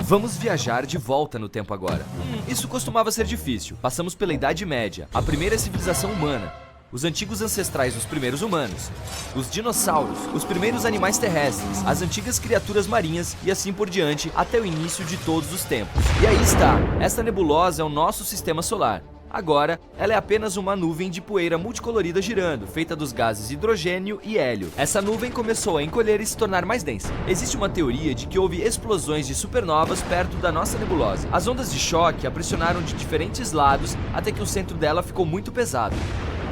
Vamos viajar de volta no tempo agora. Isso costumava ser difícil. Passamos pela Idade Média, a primeira civilização humana, os antigos ancestrais dos primeiros humanos, os dinossauros, os primeiros animais terrestres, as antigas criaturas marinhas e assim por diante até o início de todos os tempos. E aí está, esta nebulosa é o nosso sistema solar. Agora, ela é apenas uma nuvem de poeira multicolorida girando, feita dos gases hidrogênio e hélio. Essa nuvem começou a encolher e se tornar mais densa. Existe uma teoria de que houve explosões de supernovas perto da nossa nebulosa. As ondas de choque a pressionaram de diferentes lados até que o centro dela ficou muito pesado.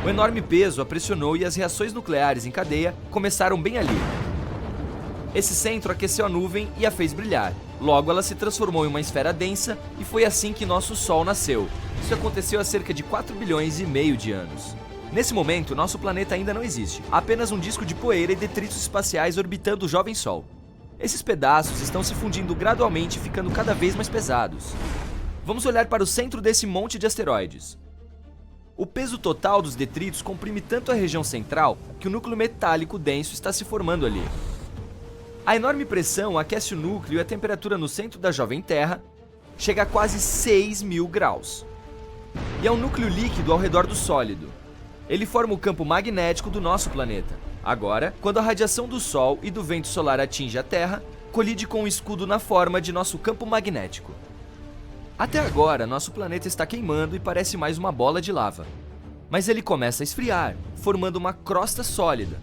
O enorme peso a pressionou e as reações nucleares em cadeia começaram bem ali. Esse centro aqueceu a nuvem e a fez brilhar. Logo, ela se transformou em uma esfera densa e foi assim que nosso Sol nasceu. Isso aconteceu há cerca de 4,5 bilhões de anos. Nesse momento, nosso planeta ainda não existe. Há apenas um disco de poeira e detritos espaciais orbitando o jovem Sol. Esses pedaços estão se fundindo gradualmente e ficando cada vez mais pesados. Vamos olhar para o centro desse monte de asteroides. O peso total dos detritos comprime tanto a região central que o núcleo metálico denso está se formando ali. A enorme pressão aquece o núcleo e a temperatura no centro da jovem Terra chega a quase 6.000 graus. E é um núcleo líquido ao redor do sólido. Ele forma o campo magnético do nosso planeta. Agora, quando a radiação do Sol e do vento solar atinge a Terra, colide com um escudo na forma de nosso campo magnético. Até agora, nosso planeta está queimando e parece mais uma bola de lava. Mas ele começa a esfriar, formando uma crosta sólida.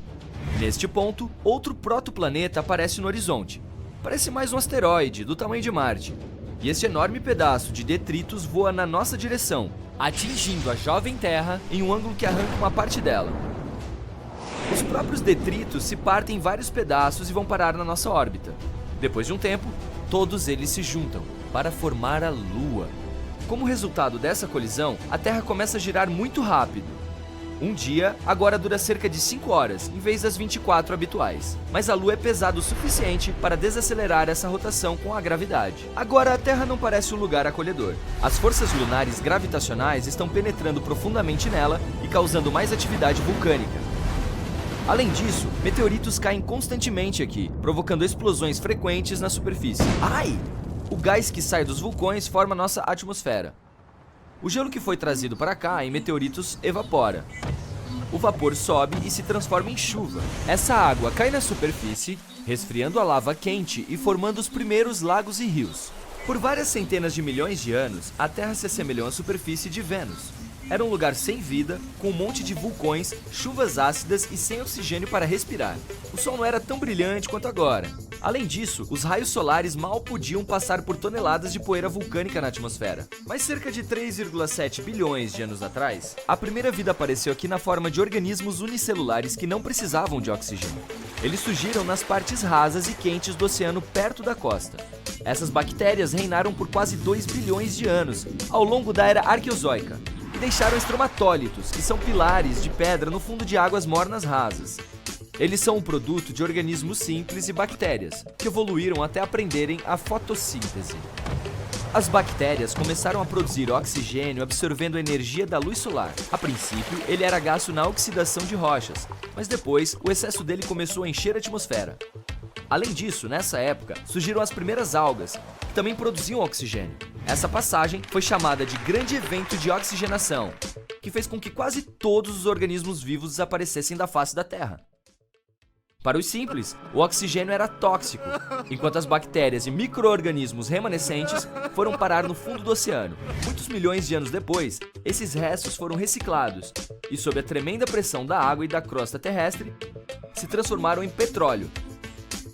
Neste ponto, outro protoplaneta aparece no horizonte. Parece mais um asteroide, do tamanho de Marte. E esse enorme pedaço de detritos voa na nossa direção, atingindo a jovem Terra em um ângulo que arranca uma parte dela. Os próprios detritos se partem em vários pedaços e vão parar na nossa órbita. Depois de um tempo, todos eles se juntam para formar a Lua. Como resultado dessa colisão, a Terra começa a girar muito rápido. Um dia agora dura cerca de 5 horas, em vez das 24 habituais. Mas a Lua é pesada o suficiente para desacelerar essa rotação com a gravidade. Agora a Terra não parece um lugar acolhedor. As forças lunares gravitacionais estão penetrando profundamente nela e causando mais atividade vulcânica. Além disso, meteoritos caem constantemente aqui, provocando explosões frequentes na superfície. Ai! O gás que sai dos vulcões forma nossa atmosfera. O gelo que foi trazido para cá em meteoritos evapora. O vapor sobe e se transforma em chuva. Essa água cai na superfície, resfriando a lava quente e formando os primeiros lagos e rios. Por várias centenas de milhões de anos, a Terra se assemelhou à superfície de Vênus. Era um lugar sem vida, com um monte de vulcões, chuvas ácidas e sem oxigênio para respirar. O Sol não era tão brilhante quanto agora. Além disso, os raios solares mal podiam passar por toneladas de poeira vulcânica na atmosfera. Mas cerca de 3,7 bilhões de anos atrás, a primeira vida apareceu aqui na forma de organismos unicelulares que não precisavam de oxigênio. Eles surgiram nas partes rasas e quentes do oceano perto da costa. Essas bactérias reinaram por quase 2 bilhões de anos, ao longo da era arqueozoica, e deixaram estromatólitos, que são pilares de pedra no fundo de águas mornas rasas. Eles são um produto de organismos simples e bactérias, que evoluíram até aprenderem a fotossíntese. As bactérias começaram a produzir oxigênio absorvendo a energia da luz solar. A princípio, ele era gasto na oxidação de rochas, mas depois o excesso dele começou a encher a atmosfera. Além disso, nessa época, surgiram as primeiras algas, que também produziam oxigênio. Essa passagem foi chamada de Grande Evento de Oxigenação, que fez com que quase todos os organismos vivos desaparecessem da face da Terra. Para os simples, o oxigênio era tóxico, enquanto as bactérias e micro-organismos remanescentes foram parar no fundo do oceano. Muitos milhões de anos depois, esses restos foram reciclados e, sob a tremenda pressão da água e da crosta terrestre, se transformaram em petróleo.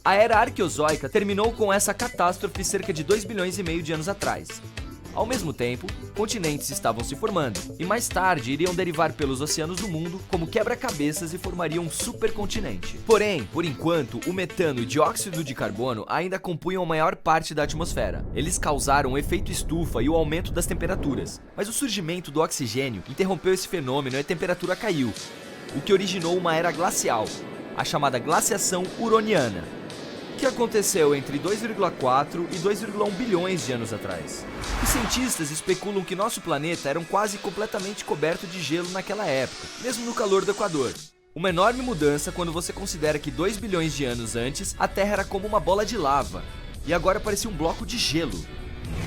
A era arqueozoica terminou com essa catástrofe cerca de 2,5 bilhões de anos atrás. Ao mesmo tempo, continentes estavam se formando, e mais tarde iriam derivar pelos oceanos do mundo como quebra-cabeças e formariam um supercontinente. Porém, por enquanto, o metano e o dióxido de carbono ainda compunham a maior parte da atmosfera. Eles causaram o efeito estufa e o aumento das temperaturas, mas o surgimento do oxigênio interrompeu esse fenômeno e a temperatura caiu, o que originou uma era glacial, a chamada glaciação huroniana, que aconteceu entre 2,4 e 2,1 bilhões de anos atrás. Os cientistas especulam que nosso planeta era quase completamente coberto de gelo naquela época, mesmo no calor do Equador. Uma enorme mudança quando você considera que 2 bilhões de anos antes, a Terra era como uma bola de lava. e agora parecia um bloco de gelo.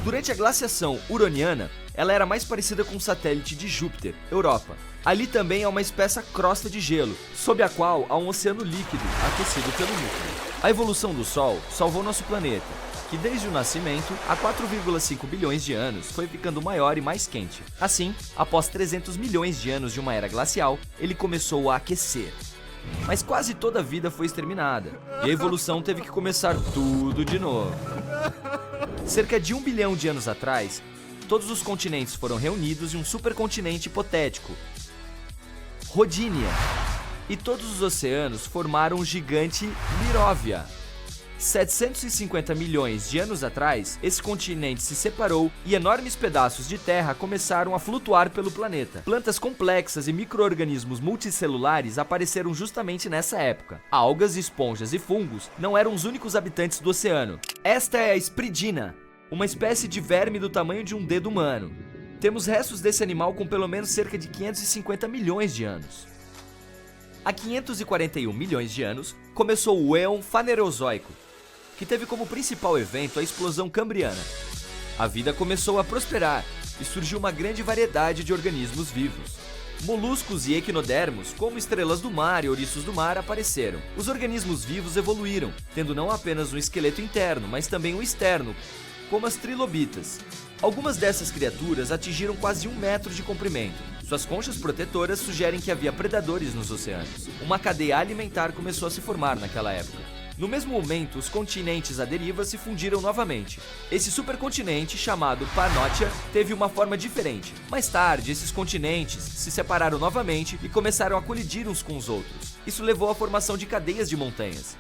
Durante a glaciação huroniana, ela era mais parecida com um satélite de Júpiter, Europa. Ali também há uma espessa crosta de gelo, sob a qual há um oceano líquido, aquecido pelo núcleo. A evolução do Sol salvou nosso planeta, que desde o nascimento, há 4,5 bilhões de anos, foi ficando maior e mais quente. Assim, após 300 milhões de anos de uma era glacial, ele começou a aquecer. Mas quase toda a vida foi exterminada, e a evolução teve que começar tudo de novo. Cerca de 1 bilhão de anos atrás, todos os continentes foram reunidos em um supercontinente hipotético, Rodinia, e todos os oceanos formaram o gigante Liróvia. 750 milhões de anos atrás, esse continente se separou e enormes pedaços de terra começaram a flutuar pelo planeta. Plantas complexas e micro-organismos multicelulares apareceram justamente nessa época. Algas, esponjas e fungos não eram os únicos habitantes do oceano. Esta é a Spridina, uma espécie de verme do tamanho de um dedo humano. Temos restos desse animal com pelo menos cerca de 550 milhões de anos. Há 541 milhões de anos, começou o Éon Fanerozoico, que teve como principal evento a explosão cambriana. A vida começou a prosperar e surgiu uma grande variedade de organismos vivos. Moluscos e equinodermos, como estrelas do mar e ouriços do mar, apareceram. Os organismos vivos evoluíram, tendo não apenas um esqueleto interno, mas também um externo, como as trilobitas. Algumas dessas criaturas atingiram quase 1 metro de comprimento. Suas conchas protetoras sugerem que havia predadores nos oceanos. Uma cadeia alimentar começou a se formar naquela época. No mesmo momento, os continentes à deriva se fundiram novamente. Esse supercontinente, chamado Pannotia, teve uma forma diferente. Mais tarde, esses continentes se separaram novamente e começaram a colidir uns com os outros. Isso levou à formação de cadeias de montanhas.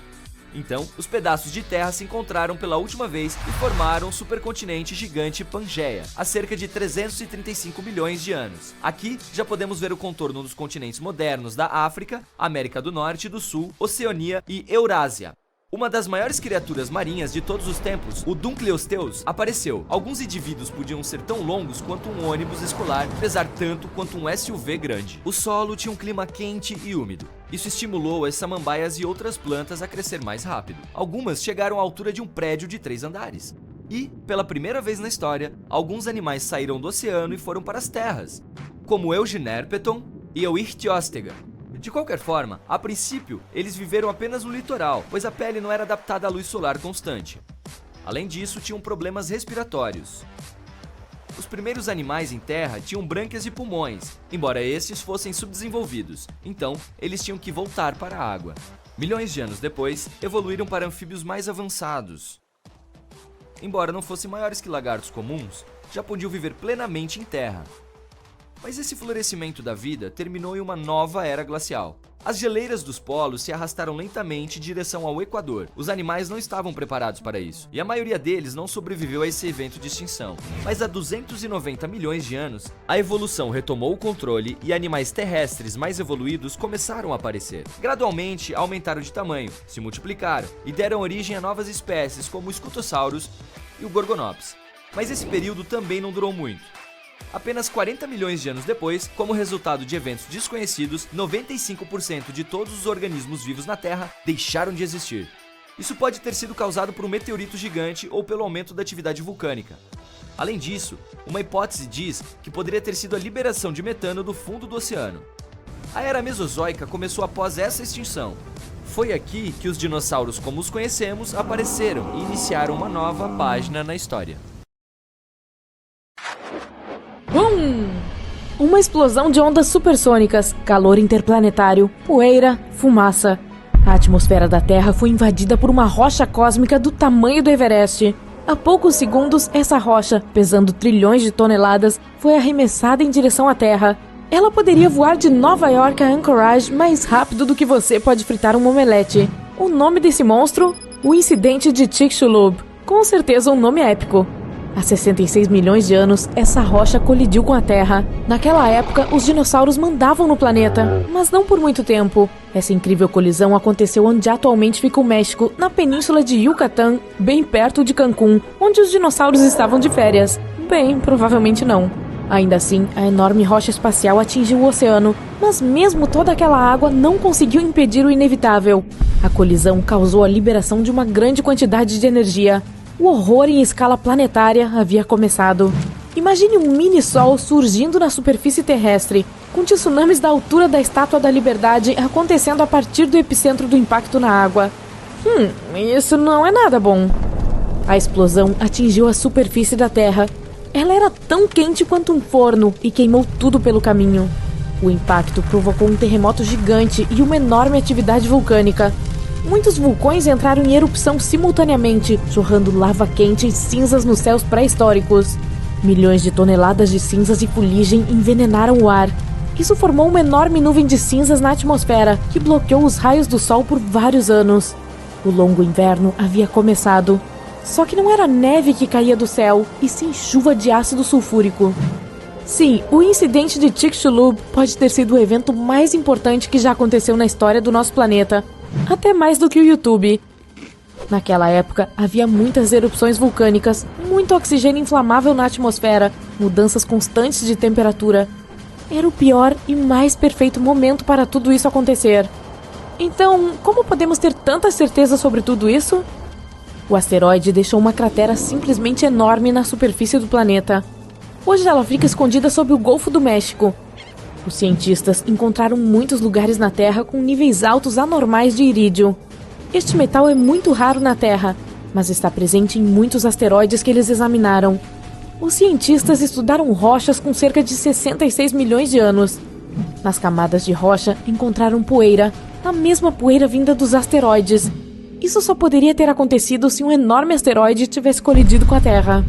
Então, os pedaços de terra se encontraram pela última vez e formaram o supercontinente gigante Pangeia, há cerca de 335 milhões de anos. Aqui, já podemos ver o contorno dos continentes modernos da África, América do Norte e do Sul, Oceania e Eurásia. Uma das maiores criaturas marinhas de todos os tempos, o Dunkleosteus, apareceu. Alguns indivíduos podiam ser tão longos quanto um ônibus escolar, pesar tanto quanto um SUV grande. O solo tinha um clima quente e úmido. Isso estimulou as samambaias e outras plantas a crescer mais rápido. Algumas chegaram à altura de um prédio de 3 andares. E, pela primeira vez na história, alguns animais saíram do oceano e foram para as terras, como Euginerpeton e Euichthyostega. De qualquer forma, a princípio, eles viveram apenas no litoral, pois a pele não era adaptada à luz solar constante. Além disso, tinham problemas respiratórios. Os primeiros animais em terra tinham brânquias e pulmões, embora estes fossem subdesenvolvidos, então eles tinham que voltar para a água. Milhões de anos depois, evoluíram para anfíbios mais avançados. Embora não fossem maiores que lagartos comuns, já podiam viver plenamente em terra. Mas esse florescimento da vida terminou em uma nova era glacial. As geleiras dos polos se arrastaram lentamente em direção ao Equador. Os animais não estavam preparados para isso, e a maioria deles não sobreviveu a esse evento de extinção. Mas há 290 milhões de anos, a evolução retomou o controle e animais terrestres mais evoluídos começaram a aparecer. Gradualmente, aumentaram de tamanho, se multiplicaram e deram origem a novas espécies como o Scutosaurus e o Gorgonops. Mas esse período também não durou muito. Apenas 40 milhões de anos depois, como resultado de eventos desconhecidos, 95% de todos os organismos vivos na Terra deixaram de existir. Isso pode ter sido causado por um meteorito gigante ou pelo aumento da atividade vulcânica. Além disso, uma hipótese diz que poderia ter sido a liberação de metano do fundo do oceano. A Era Mesozoica começou após essa extinção. Foi aqui que os dinossauros como os conhecemos apareceram e iniciaram uma nova página na história. Uma explosão de ondas supersônicas, calor interplanetário, poeira, fumaça. A atmosfera da Terra foi invadida por uma rocha cósmica do tamanho do Everest. Há poucos segundos, essa rocha, pesando trilhões de toneladas, foi arremessada em direção à Terra. Ela poderia voar de Nova York a Anchorage mais rápido do que você pode fritar um omelete. O nome desse monstro? O incidente de Chicxulub. Com certeza um nome épico. Há 66 milhões de anos, essa rocha colidiu com a Terra. Naquela época, os dinossauros mandavam no planeta, mas não por muito tempo. Essa incrível colisão aconteceu onde atualmente fica o México, na península de Yucatán, bem perto de Cancún, onde os dinossauros estavam de férias. Bem, provavelmente não. Ainda assim, a enorme rocha espacial atingiu o oceano, mas mesmo toda aquela água não conseguiu impedir o inevitável. A colisão causou a liberação de uma grande quantidade de energia. O horror em escala planetária havia começado. Imagine um mini-sol surgindo na superfície terrestre, com tsunamis da altura da Estátua da Liberdade acontecendo a partir do epicentro do impacto na água. Isso não é nada bom. A explosão atingiu a superfície da Terra. Ela era tão quente quanto um forno e queimou tudo pelo caminho. O impacto provocou um terremoto gigante e uma enorme atividade vulcânica. Muitos vulcões entraram em erupção simultaneamente, jorrando lava quente e cinzas nos céus pré-históricos. Milhões de toneladas de cinzas e fuligem envenenaram o ar. Isso formou uma enorme nuvem de cinzas na atmosfera, que bloqueou os raios do sol por vários anos. O longo inverno havia começado. Só que não era neve que caía do céu, e sim chuva de ácido sulfúrico. Sim, o incidente de Chicxulub pode ter sido o evento mais importante que já aconteceu na história do nosso planeta. Até mais do que o YouTube. Naquela época, havia muitas erupções vulcânicas, muito oxigênio inflamável na atmosfera, mudanças constantes de temperatura. Era o pior e mais perfeito momento para tudo isso acontecer. Então, como podemos ter tanta certeza sobre tudo isso? O asteroide deixou uma cratera simplesmente enorme na superfície do planeta. Hoje ela fica escondida sob o Golfo do México. Os cientistas encontraram muitos lugares na Terra com níveis altos anormais de irídio. Este metal é muito raro na Terra, mas está presente em muitos asteroides que eles examinaram. Os cientistas estudaram rochas com cerca de 66 milhões de anos. Nas camadas de rocha encontraram poeira, a mesma poeira vinda dos asteroides. Isso só poderia ter acontecido se um enorme asteroide tivesse colidido com a Terra.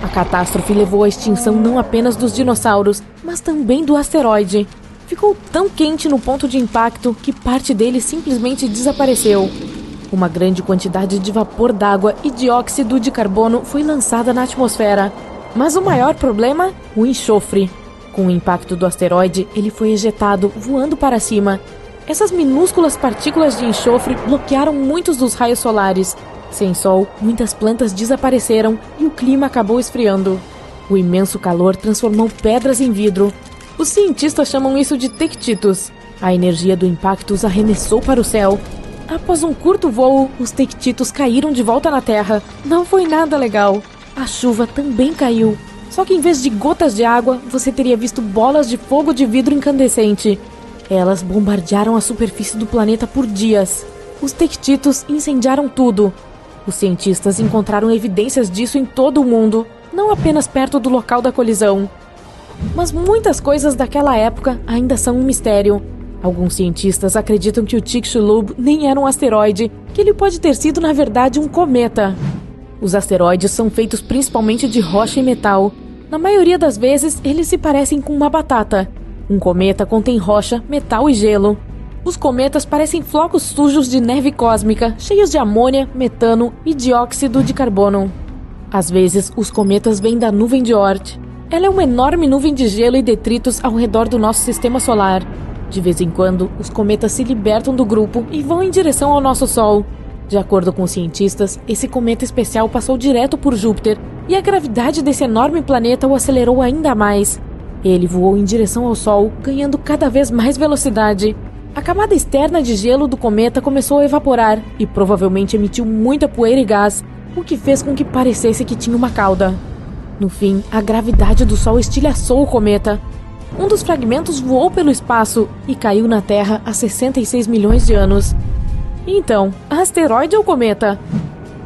A catástrofe levou à extinção não apenas dos dinossauros, mas também do asteroide. Ficou tão quente no ponto de impacto que parte dele simplesmente desapareceu. Uma grande quantidade de vapor d'água e dióxido de carbono foi lançada na atmosfera. Mas o maior problema? O enxofre. Com o impacto do asteroide, ele foi ejetado, voando para cima. Essas minúsculas partículas de enxofre bloquearam muitos dos raios solares. Sem sol, muitas plantas desapareceram e o clima acabou esfriando. O imenso calor transformou pedras em vidro. Os cientistas chamam isso de tectitos. A energia do impacto os arremessou para o céu. Após um curto voo, os tectitos caíram de volta na Terra. Não foi nada legal. A chuva também caiu. Só que em vez de gotas de água, você teria visto bolas de fogo de vidro incandescente. Elas bombardearam a superfície do planeta por dias. Os tectitos incendiaram tudo. Os cientistas encontraram evidências disso em todo o mundo, não apenas perto do local da colisão. Mas muitas coisas daquela época ainda são um mistério. Alguns cientistas acreditam que o Chicxulub nem era um asteroide, que ele pode ter sido, na verdade, um cometa. Os asteroides são feitos principalmente de rocha e metal. Na maioria das vezes, eles se parecem com uma batata. Um cometa contém rocha, metal e gelo. Os cometas parecem flocos sujos de neve cósmica, cheios de amônia, metano e dióxido de carbono. Às vezes, os cometas vêm da nuvem de Oort. Ela é uma enorme nuvem de gelo e detritos ao redor do nosso sistema solar. De vez em quando, os cometas se libertam do grupo e vão em direção ao nosso Sol. De acordo com os cientistas, esse cometa especial passou direto por Júpiter e a gravidade desse enorme planeta o acelerou ainda mais. Ele voou em direção ao Sol, ganhando cada vez mais velocidade. A camada externa de gelo do cometa começou a evaporar e provavelmente emitiu muita poeira e gás, o que fez com que parecesse que tinha uma cauda. No fim, a gravidade do Sol estilhaçou o cometa. Um dos fragmentos voou pelo espaço e caiu na Terra há 66 milhões de anos. Então, asteroide ou cometa?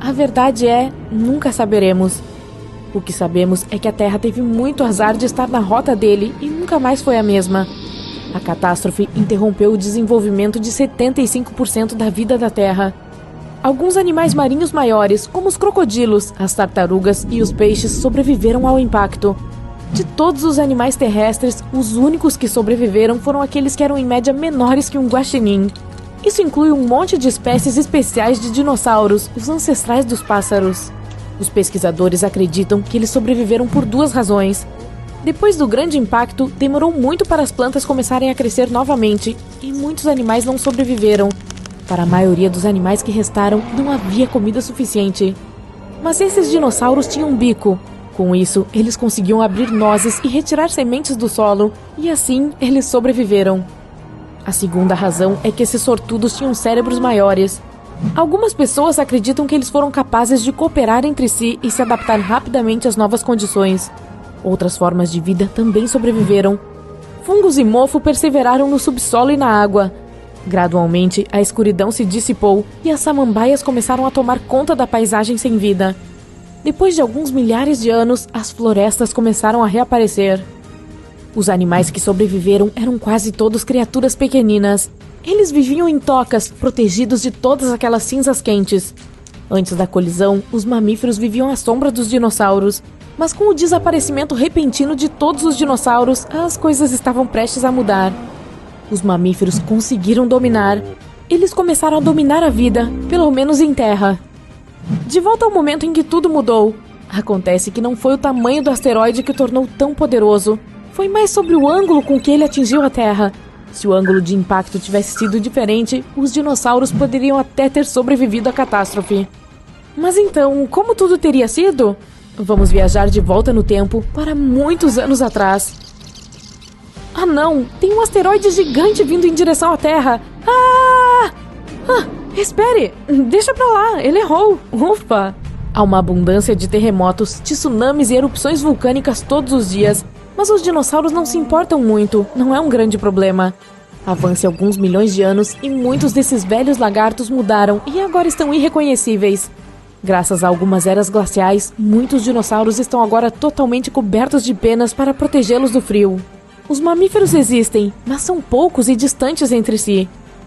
A verdade é, nunca saberemos. O que sabemos é que a Terra teve muito azar de estar na rota dele e nunca mais foi a mesma. A catástrofe interrompeu o desenvolvimento de 75% da vida da Terra. Alguns animais marinhos maiores, como os crocodilos, as tartarugas e os peixes, sobreviveram ao impacto. De todos os animais terrestres, os únicos que sobreviveram foram aqueles que eram em média menores que um guaxinim. Isso inclui um monte de espécies especiais de dinossauros, os ancestrais dos pássaros. Os pesquisadores acreditam que eles sobreviveram por duas razões. Depois do grande impacto, demorou muito para as plantas começarem a crescer novamente, e muitos animais não sobreviveram. Para a maioria dos animais que restaram, não havia comida suficiente. Mas esses dinossauros tinham um bico. Com isso, eles conseguiam abrir nozes e retirar sementes do solo, e assim eles sobreviveram. A segunda razão é que esses sortudos tinham cérebros maiores. Algumas pessoas acreditam que eles foram capazes de cooperar entre si e se adaptar rapidamente às novas condições. Outras formas de vida também sobreviveram. Fungos e mofo perseveraram no subsolo e na água. Gradualmente, a escuridão se dissipou e as samambaias começaram a tomar conta da paisagem sem vida. Depois de alguns milhares de anos, as florestas começaram a reaparecer. Os animais que sobreviveram eram quase todos criaturas pequeninas. Eles viviam em tocas, protegidos de todas aquelas cinzas quentes. Antes da colisão, os mamíferos viviam à sombra dos dinossauros. Mas com o desaparecimento repentino de todos os dinossauros, as coisas estavam prestes a mudar. Os mamíferos conseguiram dominar. Eles começaram a dominar a vida, pelo menos em terra. De volta ao momento em que tudo mudou. Acontece que não foi o tamanho do asteroide que o tornou tão poderoso. Foi mais sobre o ângulo com que ele atingiu a Terra. Se o ângulo de impacto tivesse sido diferente, os dinossauros poderiam até ter sobrevivido à catástrofe. Mas então, como tudo teria sido? Vamos viajar de volta no tempo para muitos anos atrás. Ah não, tem um asteroide gigante vindo em direção à Terra. Espere, deixa pra lá, ele errou. Ufa! Há uma abundância de terremotos, tsunamis e erupções vulcânicas todos os dias, mas os dinossauros não se importam muito, não é um grande problema. Avance alguns milhões de anos e muitos desses velhos lagartos mudaram e agora estão irreconhecíveis. Graças a algumas eras glaciais, muitos dinossauros estão agora totalmente cobertos de penas para protegê-los do frio. Os mamíferos existem, mas são poucos e distantes entre si.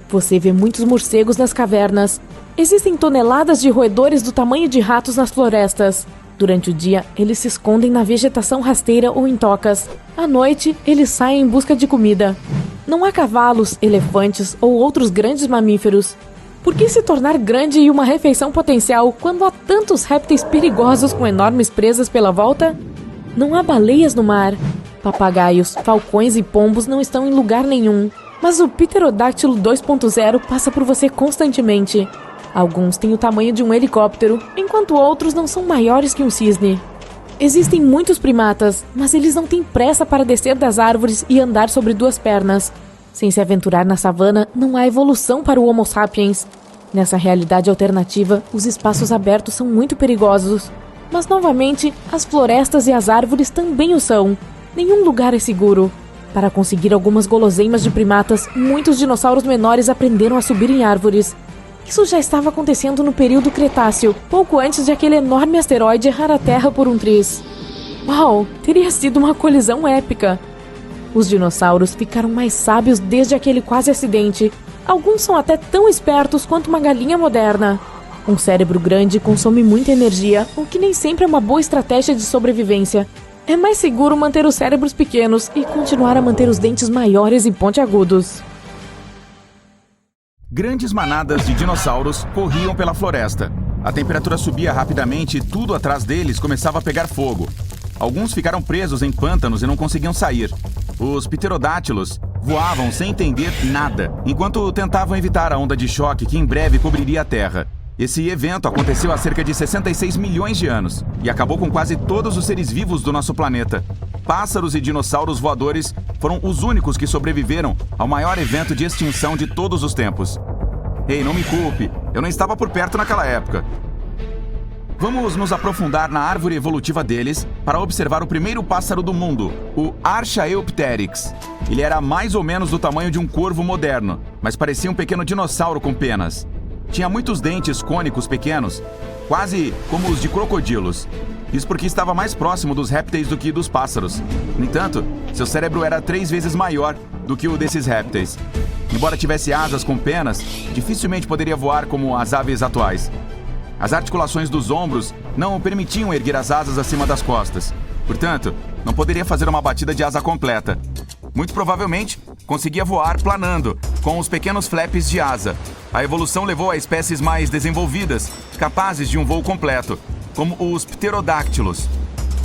Você vê muitos morcegos nas cavernas. Existem toneladas de roedores do tamanho de ratos nas florestas. Durante o dia, eles se escondem na vegetação rasteira ou em tocas. À noite, eles saem em busca de comida. Não há cavalos, elefantes ou outros grandes mamíferos. Por que se tornar grande e uma refeição potencial quando há tantos répteis perigosos com enormes presas pela volta? Não há baleias no mar. Papagaios, falcões e pombos não estão em lugar nenhum. Mas o Pterodáctilo 2.0 passa por você constantemente. Alguns têm o tamanho de um helicóptero, enquanto outros não são maiores que um cisne. Existem muitos primatas, mas eles não têm pressa para descer das árvores e andar sobre duas pernas. Sem se aventurar na savana, não há evolução para o Homo sapiens. Nessa realidade alternativa, os espaços abertos são muito perigosos. Mas, novamente, as florestas e as árvores também o são. Nenhum lugar é seguro. Para conseguir algumas guloseimas de primatas, muitos dinossauros menores aprenderam a subir em árvores. Isso já estava acontecendo no período Cretáceo, pouco antes de aquele enorme asteroide errar a Terra por um triz. Uau, teria sido uma colisão épica. Os dinossauros ficaram mais sábios desde aquele quase acidente. Alguns são até tão espertos quanto uma galinha moderna. Um cérebro grande consome muita energia, o que nem sempre é uma boa estratégia de sobrevivência. É mais seguro manter os cérebros pequenos e continuar a manter os dentes maiores e pontiagudos. Grandes manadas de dinossauros corriam pela floresta. A temperatura subia rapidamente e tudo atrás deles começava a pegar fogo. Alguns ficaram presos em pântanos e não conseguiam sair. Os pterodátilos voavam sem entender nada, enquanto tentavam evitar a onda de choque que em breve cobriria a Terra. Esse evento aconteceu há cerca de 66 milhões de anos e acabou com quase todos os seres vivos do nosso planeta. Pássaros e dinossauros voadores foram os únicos que sobreviveram ao maior evento de extinção de todos os tempos. Ei, não me culpe, eu não estava por perto naquela época. Vamos nos aprofundar na árvore evolutiva deles para observar o primeiro pássaro do mundo, o Archaeopteryx. Ele era mais ou menos do tamanho de um corvo moderno, mas parecia um pequeno dinossauro com penas. Tinha muitos dentes cônicos pequenos, quase como os de crocodilos. Isso porque estava mais próximo dos répteis do que dos pássaros. No entanto, seu cérebro era 3 vezes maior do que o desses répteis. Embora tivesse asas com penas, dificilmente poderia voar como as aves atuais. As articulações dos ombros não o permitiam erguer as asas acima das costas. Portanto, não poderia fazer uma batida de asa completa. Muito provavelmente, conseguia voar planando, com os pequenos flaps de asa. A evolução levou a espécies mais desenvolvidas, capazes de um voo completo, como os pterodáctilos.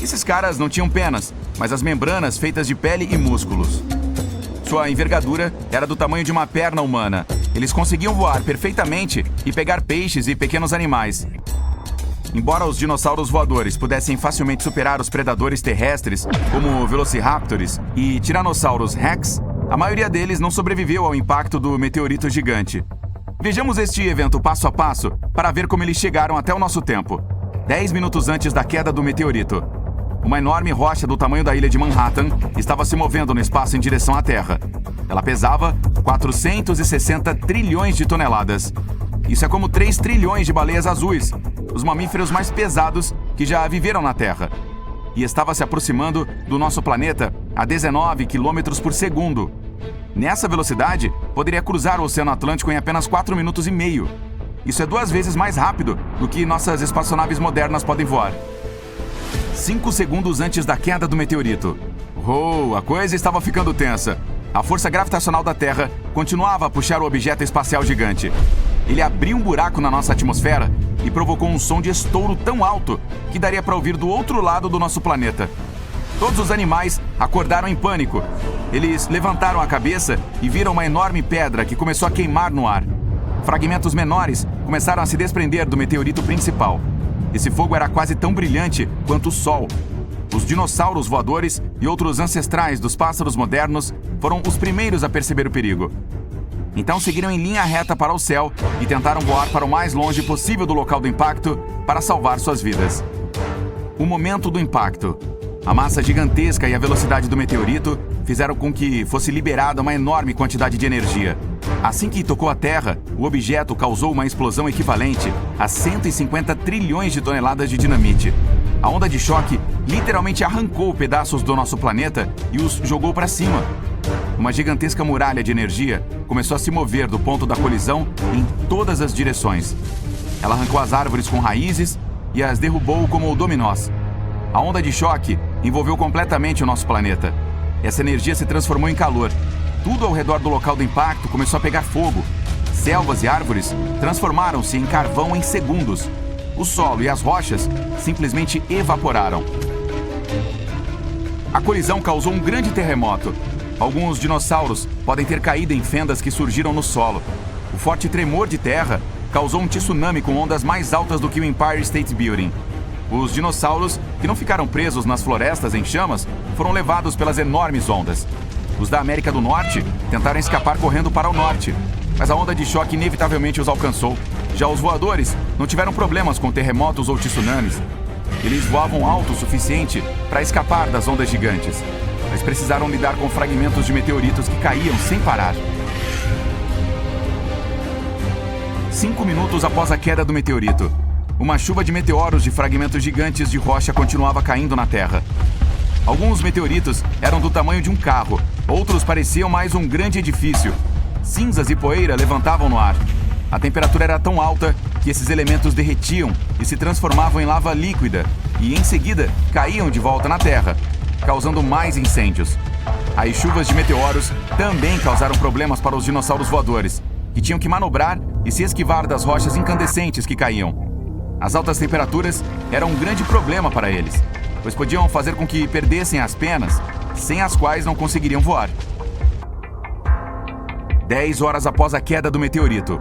Esses caras não tinham penas, mas as membranas feitas de pele e músculos. Sua envergadura era do tamanho de uma perna humana. Eles conseguiam voar perfeitamente e pegar peixes e pequenos animais. Embora os dinossauros voadores pudessem facilmente superar os predadores terrestres, como velociraptors e tiranossauros rex, a maioria deles não sobreviveu ao impacto do meteorito gigante. Vejamos este evento passo a passo para ver como eles chegaram até o nosso tempo. 10 minutos antes da queda do meteorito. Uma enorme rocha do tamanho da ilha de Manhattan estava se movendo no espaço em direção à Terra. Ela pesava 460 trilhões de toneladas. Isso é como 3 trilhões de baleias azuis, os mamíferos mais pesados que já viveram na Terra. E estava se aproximando do nosso planeta a 19 km por segundo. Nessa velocidade, poderia cruzar o Oceano Atlântico em apenas 4 minutos e meio. Isso é 2 vezes mais rápido do que nossas espaçonaves modernas podem voar. 5 segundos antes da queda do meteorito. A coisa estava ficando tensa. A força gravitacional da Terra continuava a puxar o objeto espacial gigante. Ele abriu um buraco na nossa atmosfera e provocou um som de estouro tão alto que daria para ouvir do outro lado do nosso planeta. Todos os animais acordaram em pânico. Eles levantaram a cabeça e viram uma enorme pedra que começou a queimar no ar. Fragmentos menores começaram a se desprender do meteorito principal. Esse fogo era quase tão brilhante quanto o Sol. Os dinossauros voadores e outros ancestrais dos pássaros modernos foram os primeiros a perceber o perigo. Então seguiram em linha reta para o céu e tentaram voar para o mais longe possível do local do impacto para salvar suas vidas. O momento do impacto. A massa gigantesca e a velocidade do meteorito fizeram com que fosse liberada uma enorme quantidade de energia. Assim que tocou a Terra, o objeto causou uma explosão equivalente a 150 trilhões de toneladas de dinamite. A onda de choque literalmente arrancou pedaços do nosso planeta e os jogou para cima. Uma gigantesca muralha de energia começou a se mover do ponto da colisão em todas as direções. Ela arrancou as árvores com raízes e as derrubou como dominós. A onda de choque envolveu completamente o nosso planeta. Essa energia se transformou em calor. Tudo ao redor do local do impacto começou a pegar fogo. Selvas e árvores transformaram-se em carvão em segundos. O solo e as rochas simplesmente evaporaram. A colisão causou um grande terremoto. Alguns dinossauros podem ter caído em fendas que surgiram no solo. O forte tremor de terra causou um tsunami com ondas mais altas do que o Empire State Building. Os dinossauros, que não ficaram presos nas florestas em chamas, foram levados pelas enormes ondas. Os da América do Norte tentaram escapar correndo para o norte, mas a onda de choque inevitavelmente os alcançou. Já os voadores não tiveram problemas com terremotos ou tsunamis. Eles voavam alto o suficiente para escapar das ondas gigantes, mas precisaram lidar com fragmentos de meteoritos que caíam sem parar. 5 minutos após a queda do meteorito, uma chuva de meteoros de fragmentos gigantes de rocha continuava caindo na Terra. Alguns meteoritos eram do tamanho de um carro, outros pareciam mais um grande edifício. Cinzas e poeira levantavam no ar. A temperatura era tão alta que esses elementos derretiam e se transformavam em lava líquida e, em seguida, caíam de volta na Terra, causando mais incêndios. As chuvas de meteoros também causaram problemas para os dinossauros voadores, que tinham que manobrar e se esquivar das rochas incandescentes que caíam. As altas temperaturas eram um grande problema para eles, pois podiam fazer com que perdessem as penas, sem as quais não conseguiriam voar. 10 horas após a queda do meteorito,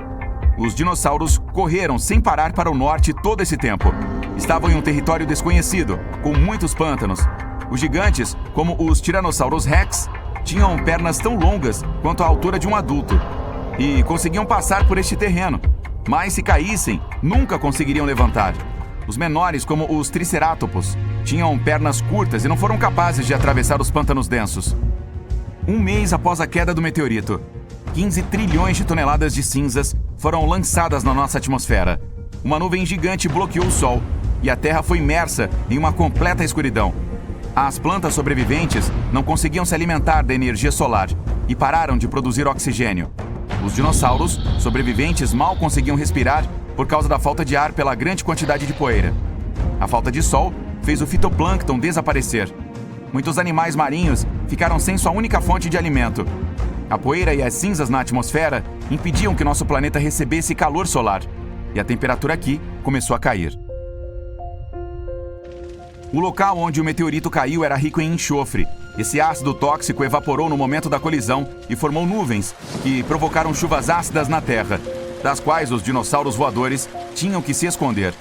os dinossauros correram sem parar para o norte todo esse tempo. Estavam em um território desconhecido, com muitos pântanos. Os gigantes, como os Tyrannosaurus Rex, tinham pernas tão longas quanto a altura de um adulto e conseguiam passar por este terreno. Mas se caíssem, nunca conseguiriam levantar. Os menores, como os Triceratopos, tinham pernas curtas e não foram capazes de atravessar os pântanos densos. 1 mês após a queda do meteorito, 15 trilhões de toneladas de cinzas foram lançadas na nossa atmosfera. Uma nuvem gigante bloqueou o Sol e a Terra foi imersa em uma completa escuridão. As plantas sobreviventes não conseguiam se alimentar da energia solar e pararam de produzir oxigênio. Os dinossauros sobreviventes mal conseguiam respirar por causa da falta de ar pela grande quantidade de poeira. A falta de sol fez o fitoplâncton desaparecer. Muitos animais marinhos ficaram sem sua única fonte de alimento. A poeira e as cinzas na atmosfera impediam que nosso planeta recebesse calor solar, e a temperatura aqui começou a cair. O local onde o meteorito caiu era rico em enxofre. Esse ácido tóxico evaporou no momento da colisão e formou nuvens que provocaram chuvas ácidas na Terra, das quais os dinossauros voadores tinham que se esconder.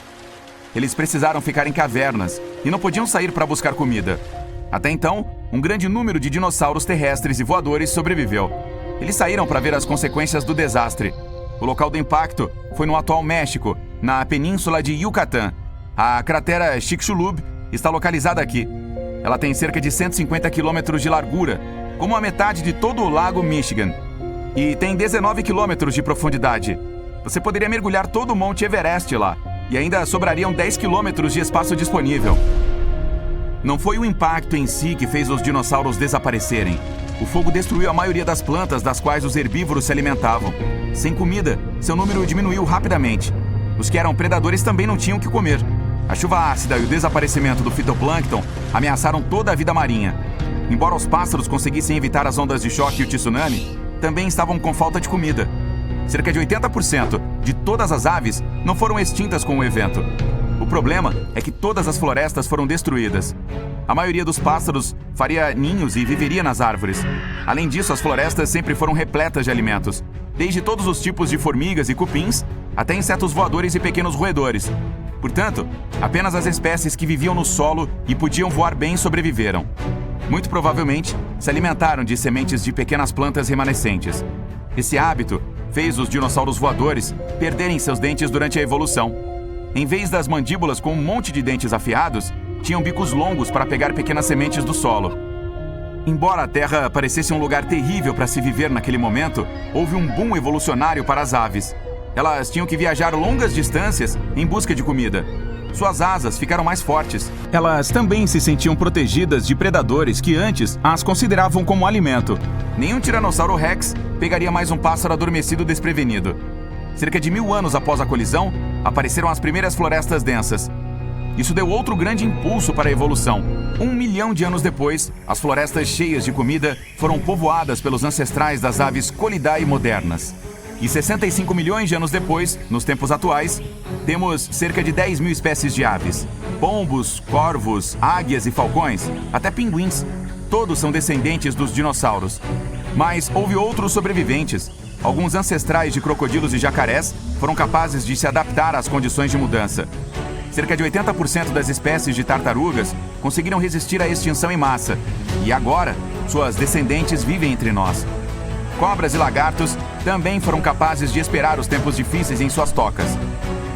Eles precisaram ficar em cavernas e não podiam sair para buscar comida. Até então, um grande número de dinossauros terrestres e voadores sobreviveu. Eles saíram para ver as consequências do desastre. O local do impacto foi no atual México, na península de Yucatán. A cratera Chicxulub está localizada aqui. Ela tem cerca de 150 quilômetros de largura, como a metade de todo o lago Michigan. E tem 19 quilômetros de profundidade. Você poderia mergulhar todo o Monte Everest lá, e ainda sobrariam 10 quilômetros de espaço disponível. Não foi o impacto em si que fez os dinossauros desaparecerem. O fogo destruiu a maioria das plantas das quais os herbívoros se alimentavam. Sem comida, seu número diminuiu rapidamente. Os que eram predadores também não tinham o que comer. A chuva ácida e o desaparecimento do fitoplâncton ameaçaram toda a vida marinha. Embora os pássaros conseguissem evitar as ondas de choque e o tsunami, também estavam com falta de comida. Cerca de 80% de todas as aves não foram extintas com o evento. O problema é que todas as florestas foram destruídas. A maioria dos pássaros faria ninhos e viveria nas árvores. Além disso, as florestas sempre foram repletas de alimentos, desde todos os tipos de formigas e cupins até insetos voadores e pequenos roedores. Portanto, apenas as espécies que viviam no solo e podiam voar bem sobreviveram. Muito provavelmente, se alimentaram de sementes de pequenas plantas remanescentes. Esse hábito fez os dinossauros voadores perderem seus dentes durante a evolução. Em vez das mandíbulas com um monte de dentes afiados, tinham bicos longos para pegar pequenas sementes do solo. Embora a Terra parecesse um lugar terrível para se viver naquele momento, houve um boom evolucionário para as aves. Elas tinham que viajar longas distâncias em busca de comida. Suas asas ficaram mais fortes. Elas também se sentiam protegidas de predadores que antes as consideravam como alimento. Nenhum Tiranossauro Rex pegaria mais um pássaro adormecido desprevenido. Cerca de 1000 anos após a colisão, apareceram as primeiras florestas densas. Isso deu outro grande impulso para a evolução. 1 milhão de anos depois, as florestas cheias de comida foram povoadas pelos ancestrais das aves Colidae modernas. E 65 milhões de anos depois, nos tempos atuais, temos cerca de 10 mil espécies de aves. Pombos, corvos, águias e falcões, até pinguins. Todos são descendentes dos dinossauros. Mas houve outros sobreviventes. Alguns ancestrais de crocodilos e jacarés foram capazes de se adaptar às condições de mudança. Cerca de 80% das espécies de tartarugas conseguiram resistir à extinção em massa. E agora, suas descendentes vivem entre nós. Cobras e lagartos também foram capazes de esperar os tempos difíceis em suas tocas.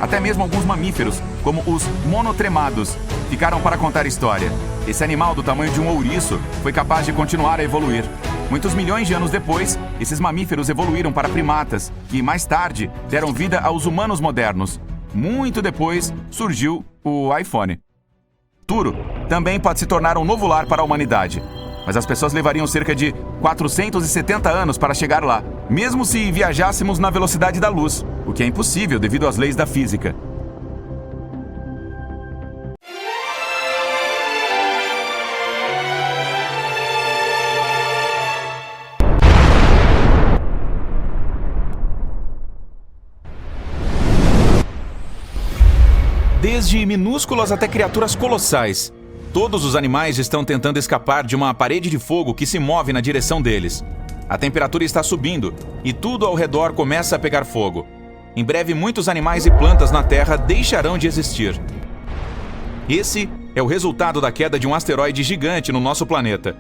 Até mesmo alguns mamíferos, como os monotremados, ficaram para contar história. Esse animal do tamanho de um ouriço foi capaz de continuar a evoluir. Muitos milhões de anos depois, esses mamíferos evoluíram para primatas, que mais tarde deram vida aos humanos modernos. Muito depois, surgiu o iPhone. Turo também pode se tornar um novo lar para a humanidade. Mas as pessoas levariam cerca de 470 anos para chegar lá, mesmo se viajássemos na velocidade da luz, o que é impossível devido às leis da física. Desde minúsculas até criaturas colossais, todos os animais estão tentando escapar de uma parede de fogo que se move na direção deles. A temperatura está subindo e tudo ao redor começa a pegar fogo. Em breve, muitos animais e plantas na Terra deixarão de existir. Esse é o resultado da queda de um asteroide gigante no nosso planeta.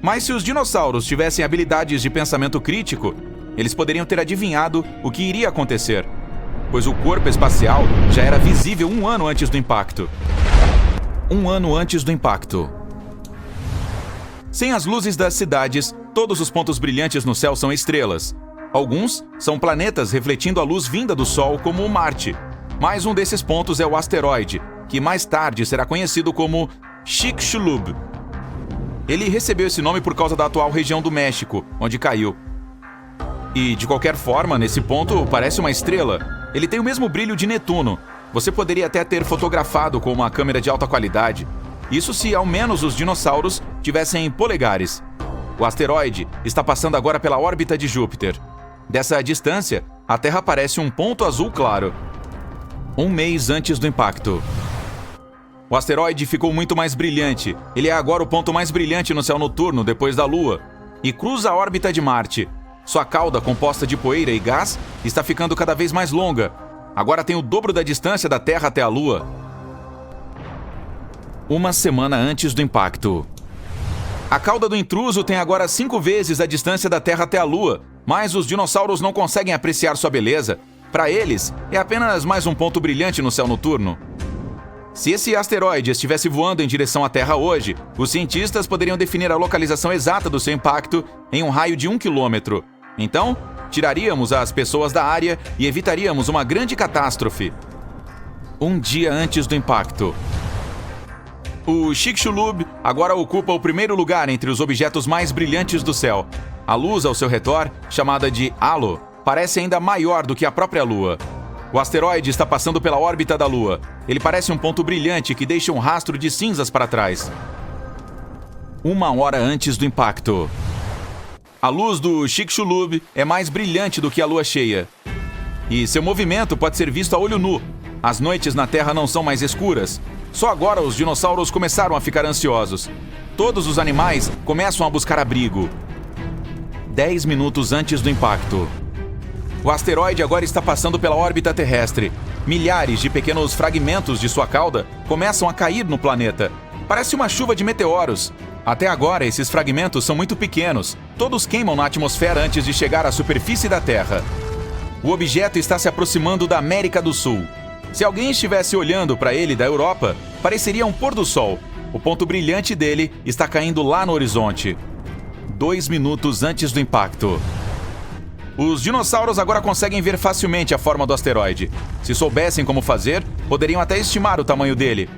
Mas se os dinossauros tivessem habilidades de pensamento crítico, eles poderiam ter adivinhado o que iria acontecer, pois o corpo espacial já era visível 1 ano antes do impacto. 1 ano antes do impacto. Sem as luzes das cidades, todos os pontos brilhantes no céu são estrelas. Alguns são planetas refletindo a luz vinda do Sol, como o Marte. Mais um desses pontos é o asteroide, que mais tarde será conhecido como Chicxulub. Ele recebeu esse nome por causa da atual região do México, onde caiu. E, de qualquer forma, nesse ponto parece uma estrela. Ele tem o mesmo brilho de Netuno. Você poderia até ter fotografado com uma câmera de alta qualidade. Isso se ao menos os dinossauros tivessem polegares. O asteroide está passando agora pela órbita de Júpiter. Dessa distância, a Terra parece um ponto azul claro. 1 mês antes do impacto. O asteroide ficou muito mais brilhante. Ele é agora o ponto mais brilhante no céu noturno depois da Lua. E cruza a órbita de Marte. Sua cauda, composta de poeira e gás, está ficando cada vez mais longa. Agora tem o dobro da distância da Terra até a Lua. 1 semana antes do impacto. A cauda do intruso tem agora 5 vezes a distância da Terra até a Lua. Mas os dinossauros não conseguem apreciar sua beleza. Para eles, é apenas mais um ponto brilhante no céu noturno. Se esse asteroide estivesse voando em direção à Terra hoje, os cientistas poderiam definir a localização exata do seu impacto em um raio de 1 quilômetro. Então, tiraríamos as pessoas da área e evitaríamos uma grande catástrofe. Um dia antes do impacto. O Chicxulub agora ocupa o primeiro lugar entre os objetos mais brilhantes do céu. A luz ao seu redor, chamada de halo, parece ainda maior do que a própria Lua. O asteroide está passando pela órbita da Lua. Ele parece um ponto brilhante que deixa um rastro de cinzas para trás. 1 hora antes do impacto. A luz do Chicxulub é mais brilhante do que a lua cheia. E seu movimento pode ser visto a olho nu. As noites na Terra não são mais escuras. Só agora os dinossauros começaram a ficar ansiosos. Todos os animais começam a buscar abrigo. 10 minutos antes do impacto. O asteroide agora está passando pela órbita terrestre. Milhares de pequenos fragmentos de sua cauda começam a cair no planeta. Parece uma chuva de meteoros. Até agora, esses fragmentos são muito pequenos. Todos queimam na atmosfera antes de chegar à superfície da Terra. O objeto está se aproximando da América do Sul. Se alguém estivesse olhando para ele da Europa, pareceria um pôr do sol. O ponto brilhante dele está caindo lá no horizonte. 2 minutos antes do impacto. Os dinossauros agora conseguem ver facilmente a forma do asteroide. Se soubessem como fazer, poderiam até estimar o tamanho dele.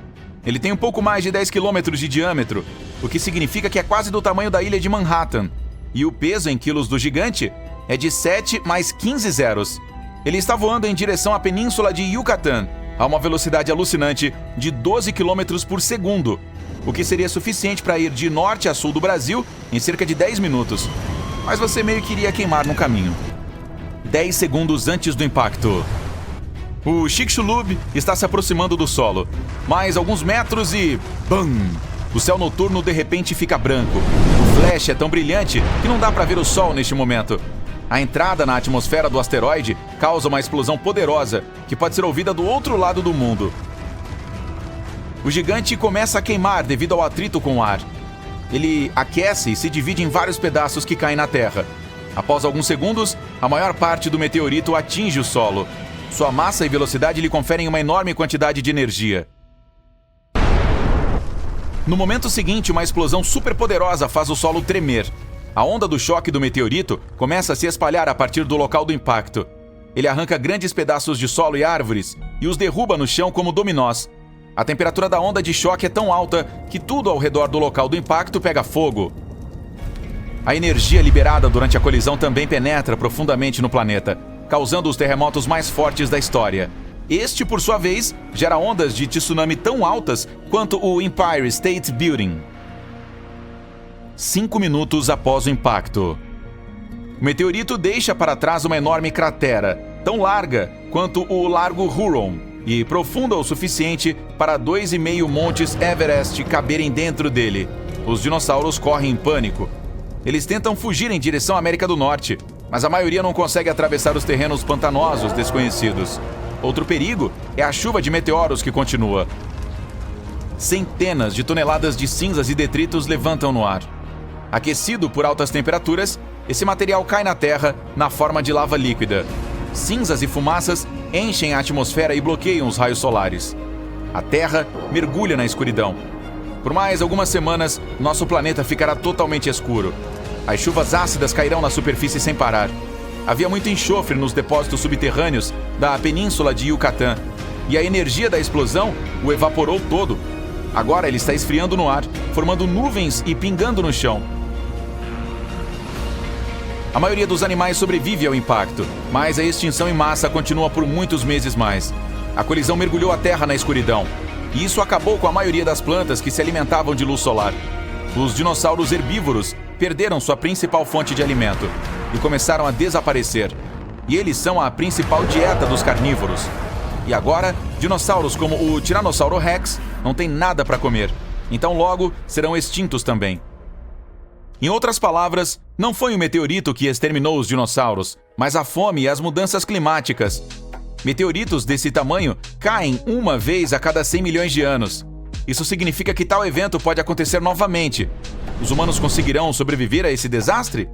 Ele tem um pouco mais de 10 quilômetros de diâmetro, o que significa que é quase do tamanho da ilha de Manhattan. E o peso em quilos do gigante é de 7 mais 15 zeros. Ele está voando em direção à península de Yucatán, a uma velocidade alucinante de 12 quilômetros por segundo, o que seria suficiente para ir de norte a sul do Brasil em cerca de 10 minutos. Mas você meio que iria queimar no caminho. 10 segundos antes do impacto. O Chicxulub está se aproximando do solo. Mais alguns metros e... BAM! O céu noturno de repente fica branco. O flash é tão brilhante que não dá para ver o sol neste momento. A entrada na atmosfera do asteroide causa uma explosão poderosa que pode ser ouvida do outro lado do mundo. O gigante começa a queimar devido ao atrito com o ar. Ele aquece e se divide em vários pedaços que caem na Terra. Após alguns segundos, a maior parte do meteorito atinge o solo. Sua massa e velocidade lhe conferem uma enorme quantidade de energia. No momento seguinte, uma explosão superpoderosa faz o solo tremer. A onda do choque do meteorito começa a se espalhar a partir do local do impacto. Ele arranca grandes pedaços de solo e árvores e os derruba no chão como dominós. A temperatura da onda de choque é tão alta que tudo ao redor do local do impacto pega fogo. A energia liberada durante a colisão também penetra profundamente no planeta, causando os terremotos mais fortes da história. Este, por sua vez, gera ondas de tsunami tão altas quanto o Empire State Building. 5 minutos após o impacto. O meteorito deixa para trás uma enorme cratera, tão larga quanto o Largo Huron, e profunda o suficiente para 2,5 montes Everest caberem dentro dele. Os dinossauros correm em pânico. Eles tentam fugir em direção à América do Norte, mas a maioria não consegue atravessar os terrenos pantanosos desconhecidos. Outro perigo é a chuva de meteoros que continua. Centenas de toneladas de cinzas e detritos levantam no ar. Aquecido por altas temperaturas, esse material cai na Terra na forma de lava líquida. Cinzas e fumaças enchem a atmosfera e bloqueiam os raios solares. A Terra mergulha na escuridão. Por mais algumas semanas, nosso planeta ficará totalmente escuro. As chuvas ácidas cairão na superfície sem parar. Havia muito enxofre nos depósitos subterrâneos da península de Yucatán, e a energia da explosão o evaporou todo. Agora ele está esfriando no ar, formando nuvens e pingando no chão. A maioria dos animais sobrevive ao impacto, mas a extinção em massa continua por muitos meses mais. A colisão mergulhou a Terra na escuridão, e isso acabou com a maioria das plantas que se alimentavam de luz solar. Os dinossauros herbívoros perderam sua principal fonte de alimento e começaram a desaparecer. E eles são a principal dieta dos carnívoros. E agora, dinossauros como o Tiranossauro Rex não têm nada para comer, então logo serão extintos também. Em outras palavras, não foi um meteorito que exterminou os dinossauros, mas a fome e as mudanças climáticas. Meteoritos desse tamanho caem uma vez a cada 100 milhões de anos. Isso significa que tal evento pode acontecer novamente. Os humanos conseguirão sobreviver a esse desastre?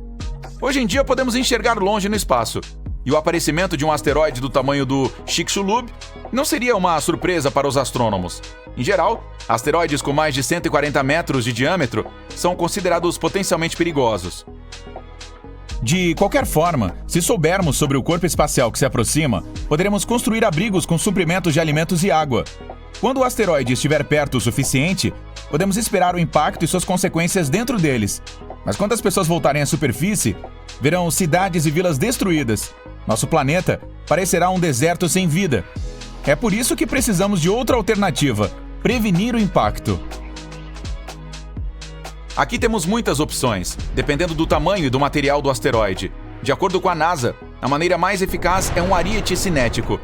Hoje em dia podemos enxergar longe no espaço, e o aparecimento de um asteroide do tamanho do Chicxulub não seria uma surpresa para os astrônomos. Em geral, asteroides com mais de 140 metros de diâmetro são considerados potencialmente perigosos. De qualquer forma, se soubermos sobre o corpo espacial que se aproxima, poderemos construir abrigos com suprimentos de alimentos e água. Quando o asteroide estiver perto o suficiente, podemos esperar o impacto e suas consequências dentro deles. Mas quando as pessoas voltarem à superfície, verão cidades e vilas destruídas. Nosso planeta parecerá um deserto sem vida. É por isso que precisamos de outra alternativa: prevenir o impacto. Aqui temos muitas opções, dependendo do tamanho e do material do asteroide. De acordo com a NASA, a maneira mais eficaz é um ariete cinético.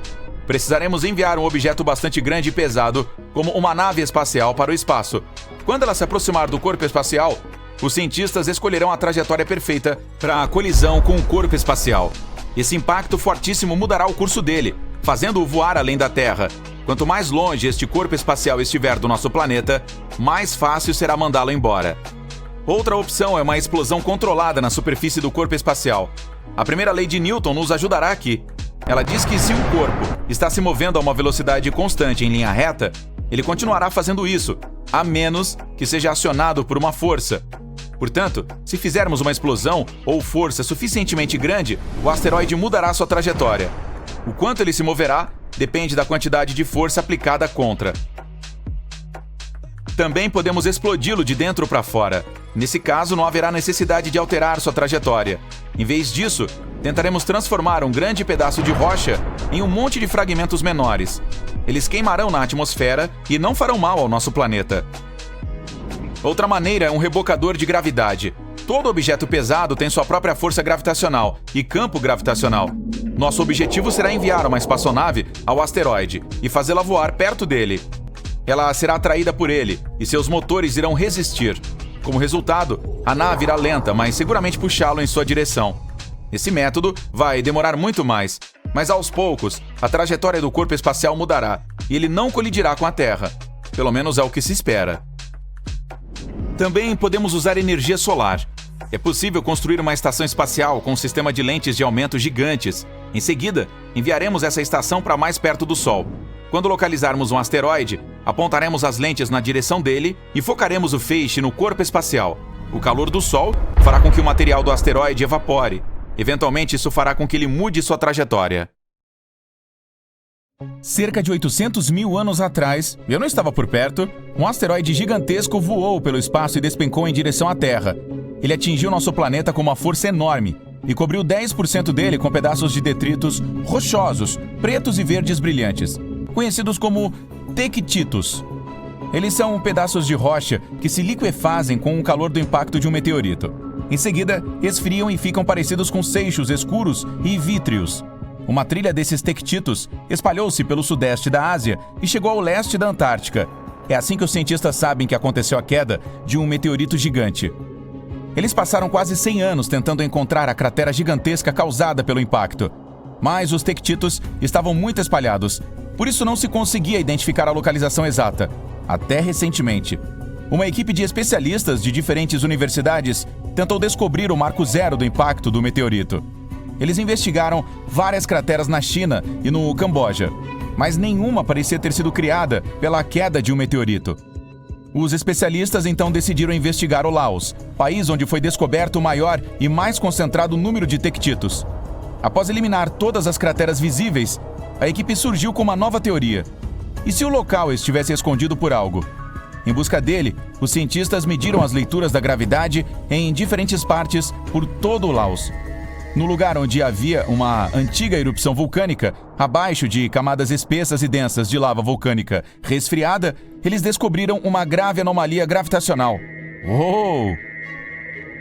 Precisaremos enviar um objeto bastante grande e pesado, como uma nave espacial, para o espaço. Quando ela se aproximar do corpo espacial, os cientistas escolherão a trajetória perfeita para a colisão com o corpo espacial. Esse impacto fortíssimo mudará o curso dele, fazendo-o voar além da Terra. Quanto mais longe este corpo espacial estiver do nosso planeta, mais fácil será mandá-lo embora. Outra opção é uma explosão controlada na superfície do corpo espacial. A primeira lei de Newton nos ajudará aqui. Ela diz que se um corpo está se movendo a uma velocidade constante em linha reta, ele continuará fazendo isso, a menos que seja acionado por uma força. Portanto, se fizermos uma explosão ou força suficientemente grande, o asteroide mudará sua trajetória. O quanto ele se moverá depende da quantidade de força aplicada contra. Também podemos explodi-lo de dentro para fora. Nesse caso, não haverá necessidade de alterar sua trajetória. Em vez disso, tentaremos transformar um grande pedaço de rocha em um monte de fragmentos menores. Eles queimarão na atmosfera e não farão mal ao nosso planeta. Outra maneira é um rebocador de gravidade. Todo objeto pesado tem sua própria força gravitacional e campo gravitacional. Nosso objetivo será enviar uma espaçonave ao asteroide e fazê-la voar perto dele. Ela será atraída por ele e seus motores irão resistir. Como resultado, a nave irá lenta, mas seguramente puxá-lo em sua direção. Esse método vai demorar muito mais, mas aos poucos, a trajetória do corpo espacial mudará e ele não colidirá com a Terra. Pelo menos é o que se espera. Também podemos usar energia solar. É possível construir uma estação espacial com um sistema de lentes de aumento gigantes. Em seguida, enviaremos essa estação para mais perto do Sol. Quando localizarmos um asteroide, apontaremos as lentes na direção dele e focaremos o feixe no corpo espacial. O calor do Sol fará com que o material do asteroide evapore. Eventualmente, isso fará com que ele mude sua trajetória. Cerca de 800 mil anos atrás, eu não estava por perto, um asteroide gigantesco voou pelo espaço e despencou em direção à Terra. Ele atingiu nosso planeta com uma força enorme e cobriu 10% dele com pedaços de detritos rochosos, pretos e verdes brilhantes, conhecidos como tectitos. Eles são pedaços de rocha que se liquefazem com o calor do impacto de um meteorito. Em seguida, esfriam e ficam parecidos com seixos escuros e vítreos. Uma trilha desses tectitos espalhou-se pelo sudeste da Ásia e chegou ao leste da Antártica. É assim que os cientistas sabem que aconteceu a queda de um meteorito gigante. Eles passaram quase 100 anos tentando encontrar a cratera gigantesca causada pelo impacto. Mas os tectitos estavam muito espalhados, por isso não se conseguia identificar a localização exata, até recentemente. Uma equipe de especialistas de diferentes universidades tentou descobrir o marco zero do impacto do meteorito. Eles investigaram várias crateras na China e no Camboja, mas nenhuma parecia ter sido criada pela queda de um meteorito. Os especialistas então decidiram investigar o Laos, país onde foi descoberto o maior e mais concentrado número de tectitos. Após eliminar todas as crateras visíveis, a equipe surgiu com uma nova teoria. E se o local estivesse escondido por algo? Em busca dele, os cientistas mediram as leituras da gravidade em diferentes partes por todo o Laos. No lugar onde havia uma antiga erupção vulcânica, abaixo de camadas espessas e densas de lava vulcânica resfriada, eles descobriram uma grave anomalia gravitacional. Uou!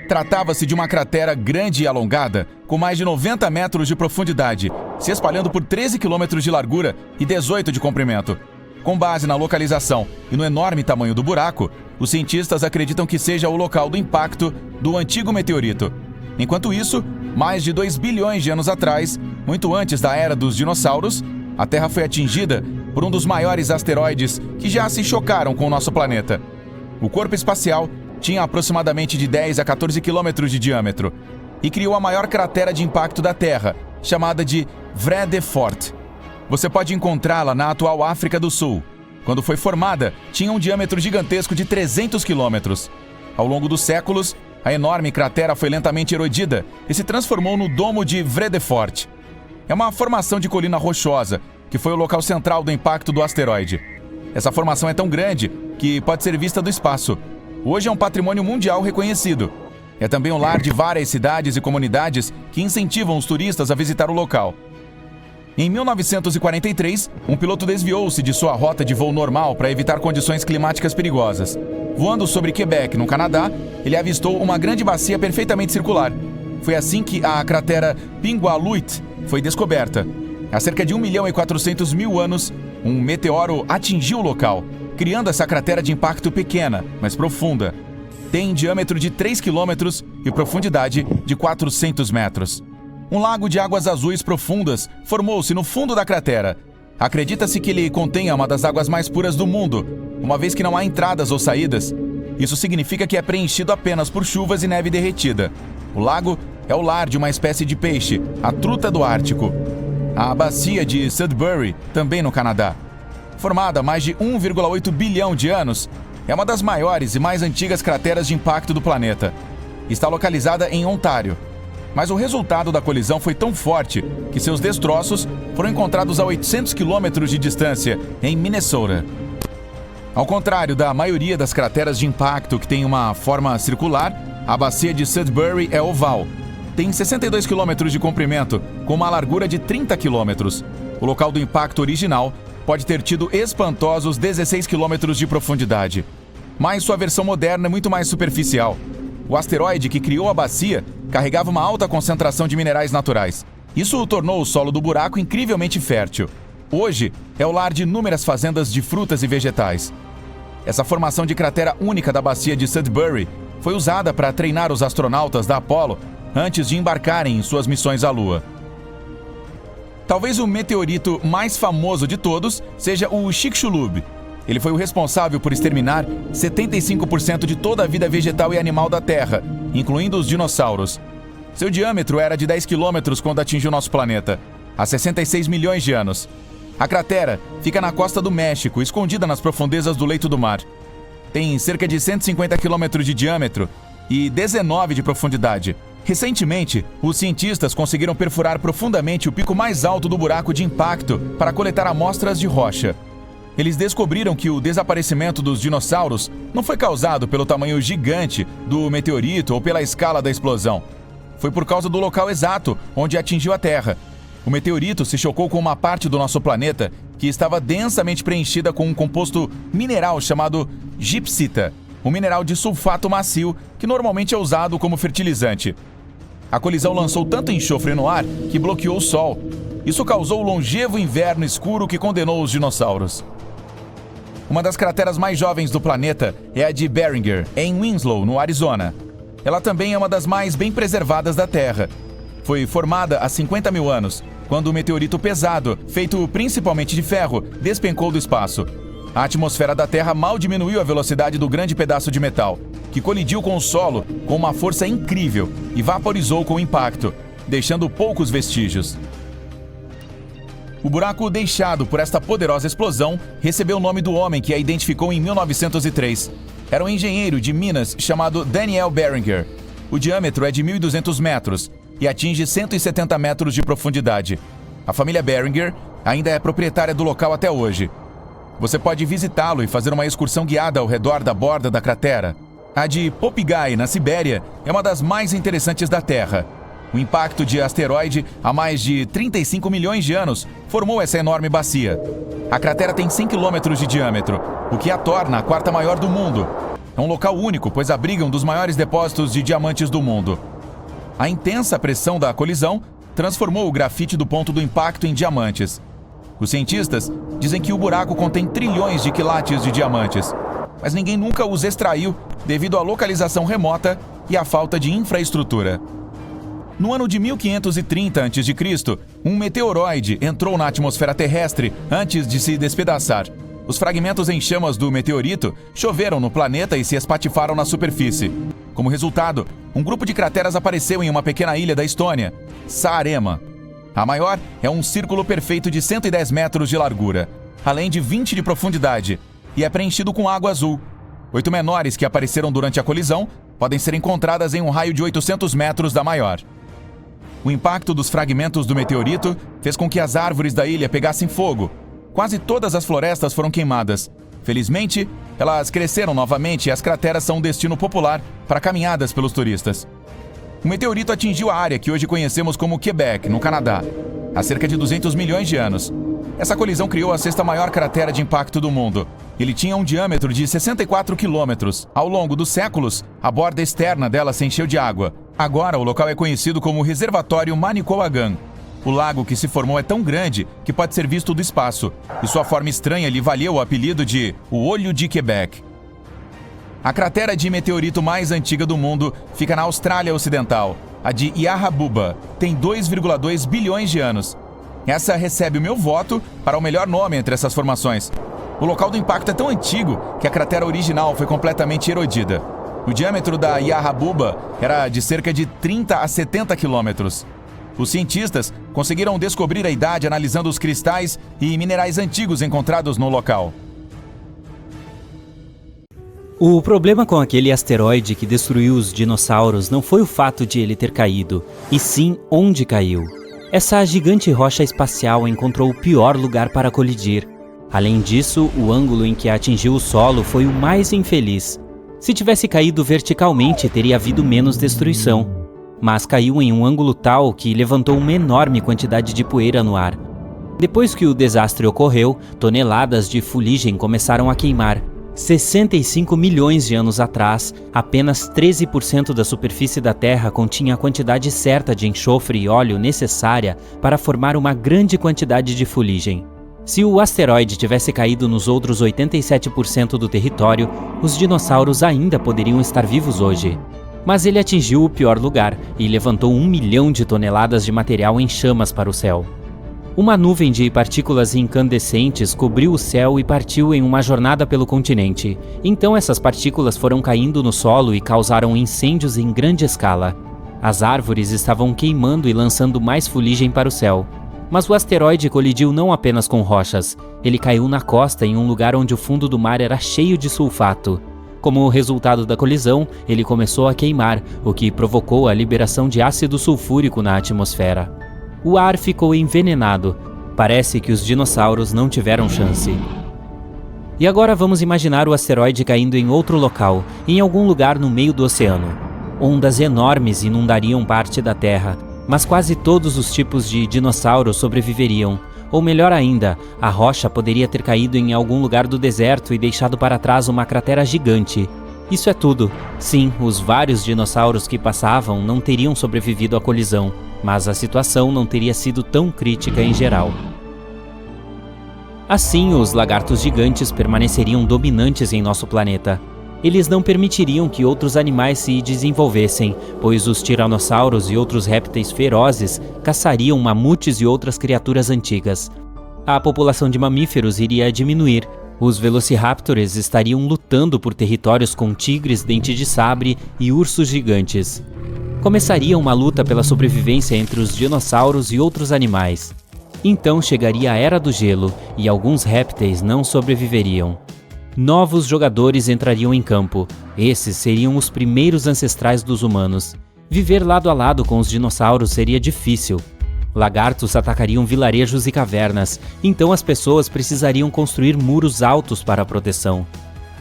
Tratava-se de uma cratera grande e alongada, com mais de 90 metros de profundidade, se espalhando por 13 quilômetros de largura e 18 de comprimento. Com base na localização e no enorme tamanho do buraco, os cientistas acreditam que seja o local do impacto do antigo meteorito. Enquanto isso, mais de 2 bilhões de anos atrás, muito antes da era dos dinossauros, a Terra foi atingida por um dos maiores asteroides que já se chocaram com o nosso planeta. O corpo espacial tinha aproximadamente de 10 a 14 quilômetros de diâmetro. e criou a maior cratera de impacto da Terra, chamada de Vredefort. Você pode encontrá-la na atual África do Sul. Quando foi formada, tinha um diâmetro gigantesco de 300 quilômetros. Ao longo dos séculos, a enorme cratera foi lentamente erodida e se transformou no Domo de Vredefort. É uma formação de colina rochosa, que foi o local central do impacto do asteroide. Essa formação é tão grande que pode ser vista do espaço. Hoje é um patrimônio mundial reconhecido. É também o lar de várias cidades e comunidades que incentivam os turistas a visitar o local. Em 1943, um piloto desviou-se de sua rota de voo normal para evitar condições climáticas perigosas. Voando sobre Quebec, no Canadá, ele avistou uma grande bacia perfeitamente circular. Foi assim que a cratera Pingualuit foi descoberta. Há cerca de 1.400.000 anos, um meteoro atingiu o local, criando essa cratera de impacto pequena, mas profunda. Tem diâmetro de 3 quilômetros e profundidade de 400 metros. Um lago de águas azuis profundas formou-se no fundo da cratera. Acredita-se que ele contenha uma das águas mais puras do mundo, uma vez que não há entradas ou saídas. Isso significa que é preenchido apenas por chuvas e neve derretida. O lago é o lar de uma espécie de peixe, a truta do Ártico. A bacia de Sudbury, também no Canadá. Formada há mais de 1,8 bilhão de anos, é uma das maiores e mais antigas crateras de impacto do planeta. Está localizada em Ontário. Mas o resultado da colisão foi tão forte que seus destroços foram encontrados a 800 quilômetros de distância, em Minnesota. Ao contrário da maioria das crateras de impacto que tem uma forma circular, a bacia de Sudbury é oval. Tem 62 quilômetros de comprimento, com uma largura de 30 quilômetros. O local do impacto original pode ter tido espantosos 16 quilômetros de profundidade. Mas sua versão moderna é muito mais superficial. O asteroide que criou a bacia carregava uma alta concentração de minerais naturais. Isso tornou o solo do buraco incrivelmente fértil. Hoje, é o lar de inúmeras fazendas de frutas e vegetais. Essa formação de cratera única da bacia de Sudbury foi usada para treinar os astronautas da Apollo antes de embarcarem em suas missões à Lua. Talvez o meteorito mais famoso de todos seja o Chicxulub. Ele foi o responsável por exterminar 75% de toda a vida vegetal e animal da Terra, incluindo os dinossauros. Seu diâmetro era de 10 quilômetros quando atingiu nosso planeta, há 66 milhões de anos. A cratera fica na costa do México, escondida nas profundezas do leito do mar. Tem cerca de 150 quilômetros de diâmetro e 19 de profundidade. Recentemente, os cientistas conseguiram perfurar profundamente o pico mais alto do buraco de impacto para coletar amostras de rocha. Eles descobriram que o desaparecimento dos dinossauros não foi causado pelo tamanho gigante do meteorito ou pela escala da explosão. Foi por causa do local exato onde atingiu a Terra. O meteorito se chocou com uma parte do nosso planeta que estava densamente preenchida com um composto mineral chamado gipsita, um mineral de sulfato macio que normalmente é usado como fertilizante. A colisão lançou tanto enxofre no ar que bloqueou o Sol. Isso causou o longevo inverno escuro que condenou os dinossauros. Uma das crateras mais jovens do planeta é a de Barringer, em Winslow, no Arizona. Ela também é uma das mais bem preservadas da Terra. Foi formada há 50 mil anos, quando um meteorito pesado, feito principalmente de ferro, despencou do espaço. A atmosfera da Terra mal diminuiu a velocidade do grande pedaço de metal, que colidiu com o solo com uma força incrível e vaporizou com o impacto, deixando poucos vestígios. O buraco deixado por esta poderosa explosão recebeu o nome do homem que a identificou em 1903. Era um engenheiro de Minas chamado Daniel Barringer. O diâmetro é de 1.200 metros e atinge 170 metros de profundidade. A família Barringer ainda é proprietária do local até hoje. Você pode visitá-lo e fazer uma excursão guiada ao redor da borda da cratera. A de Popigai, na Sibéria, é uma das mais interessantes da Terra. O impacto de asteroide há mais de 35 milhões de anos formou essa enorme bacia. A cratera tem 100 quilômetros de diâmetro, o que a torna a quarta maior do mundo. É um local único, pois abriga um dos maiores depósitos de diamantes do mundo. A intensa pressão da colisão transformou o grafite do ponto do impacto em diamantes. Os cientistas dizem que o buraco contém trilhões de quilates de diamantes, mas ninguém nunca os extraiu devido à localização remota e à falta de infraestrutura. No ano de 1530 a.C., um meteoroide entrou na atmosfera terrestre antes de se despedaçar. Os fragmentos em chamas do meteorito choveram no planeta e se espatifaram na superfície. Como resultado, um grupo de crateras apareceu em uma pequena ilha da Estônia, Saaremaa. A maior é um círculo perfeito de 110 metros de largura, além de 20 de profundidade, e é preenchido com água azul. 8 menores que apareceram durante a colisão podem ser encontradas em um raio de 800 metros da maior. O impacto dos fragmentos do meteorito fez com que as árvores da ilha pegassem fogo. Quase todas as florestas foram queimadas. Felizmente, elas cresceram novamente e as crateras são um destino popular para caminhadas pelos turistas. O meteorito atingiu a área que hoje conhecemos como Quebec, no Canadá, há cerca de 200 milhões de anos. Essa colisão criou a sexta maior cratera de impacto do mundo. Ele tinha um diâmetro de 64 quilômetros. Ao longo dos séculos, a borda externa dela se encheu de água. Agora, o local é conhecido como Reservatório Manicouagan. O lago que se formou é tão grande que pode ser visto do espaço, e sua forma estranha lhe valeu o apelido de o Olho de Quebec. A cratera de meteorito mais antiga do mundo fica na Austrália Ocidental. A de Yarrabuba tem 2,2 bilhões de anos. Essa recebe o meu voto para o melhor nome entre essas formações. O local do impacto é tão antigo que a cratera original foi completamente erodida. O diâmetro da Yarrabuba era de cerca de 30 a 70 quilômetros. Os cientistas conseguiram descobrir a idade analisando os cristais e minerais antigos encontrados no local. O problema com aquele asteroide que destruiu os dinossauros não foi o fato de ele ter caído, e sim onde caiu. Essa gigante rocha espacial encontrou o pior lugar para colidir. Além disso, o ângulo em que atingiu o solo foi o mais infeliz. Se tivesse caído verticalmente, teria havido menos destruição. Mas caiu em um ângulo tal que levantou uma enorme quantidade de poeira no ar. Depois que o desastre ocorreu, toneladas de fuligem começaram a queimar. 65 milhões de anos atrás, apenas 13% da superfície da Terra continha a quantidade certa de enxofre e óleo necessária para formar uma grande quantidade de fuligem. Se o asteroide tivesse caído nos outros 87% do território, os dinossauros ainda poderiam estar vivos hoje. Mas ele atingiu o pior lugar e levantou 1 milhão de toneladas de material em chamas para o céu. Uma nuvem de partículas incandescentes cobriu o céu e partiu em uma jornada pelo continente. Então essas partículas foram caindo no solo e causaram incêndios em grande escala. As árvores estavam queimando e lançando mais fuligem para o céu. Mas o asteroide colidiu não apenas com rochas. Ele caiu na costa em um lugar onde o fundo do mar era cheio de sulfato. Como resultado da colisão, ele começou a queimar, o que provocou a liberação de ácido sulfúrico na atmosfera. O ar ficou envenenado. Parece que os dinossauros não tiveram chance. E agora vamos imaginar o asteroide caindo em outro local, em algum lugar no meio do oceano. Ondas enormes inundariam parte da Terra, mas quase todos os tipos de dinossauros sobreviveriam. Ou melhor ainda, a rocha poderia ter caído em algum lugar do deserto e deixado para trás uma cratera gigante. Isso é tudo. Sim, os vários dinossauros que passavam não teriam sobrevivido à colisão, mas a situação não teria sido tão crítica em geral. Assim, os lagartos gigantes permaneceriam dominantes em nosso planeta. Eles não permitiriam que outros animais se desenvolvessem, pois os tiranossauros e outros répteis ferozes caçariam mamutes e outras criaturas antigas. A população de mamíferos iria diminuir. Os velociraptors estariam lutando por territórios com tigres dente de sabre e ursos gigantes. Começaria uma luta pela sobrevivência entre os dinossauros e outros animais. Então chegaria a Era do Gelo e alguns répteis não sobreviveriam. Novos jogadores entrariam em campo. Esses seriam os primeiros ancestrais dos humanos. Viver lado a lado com os dinossauros seria difícil. Lagartos atacariam vilarejos e cavernas, então as pessoas precisariam construir muros altos para a proteção.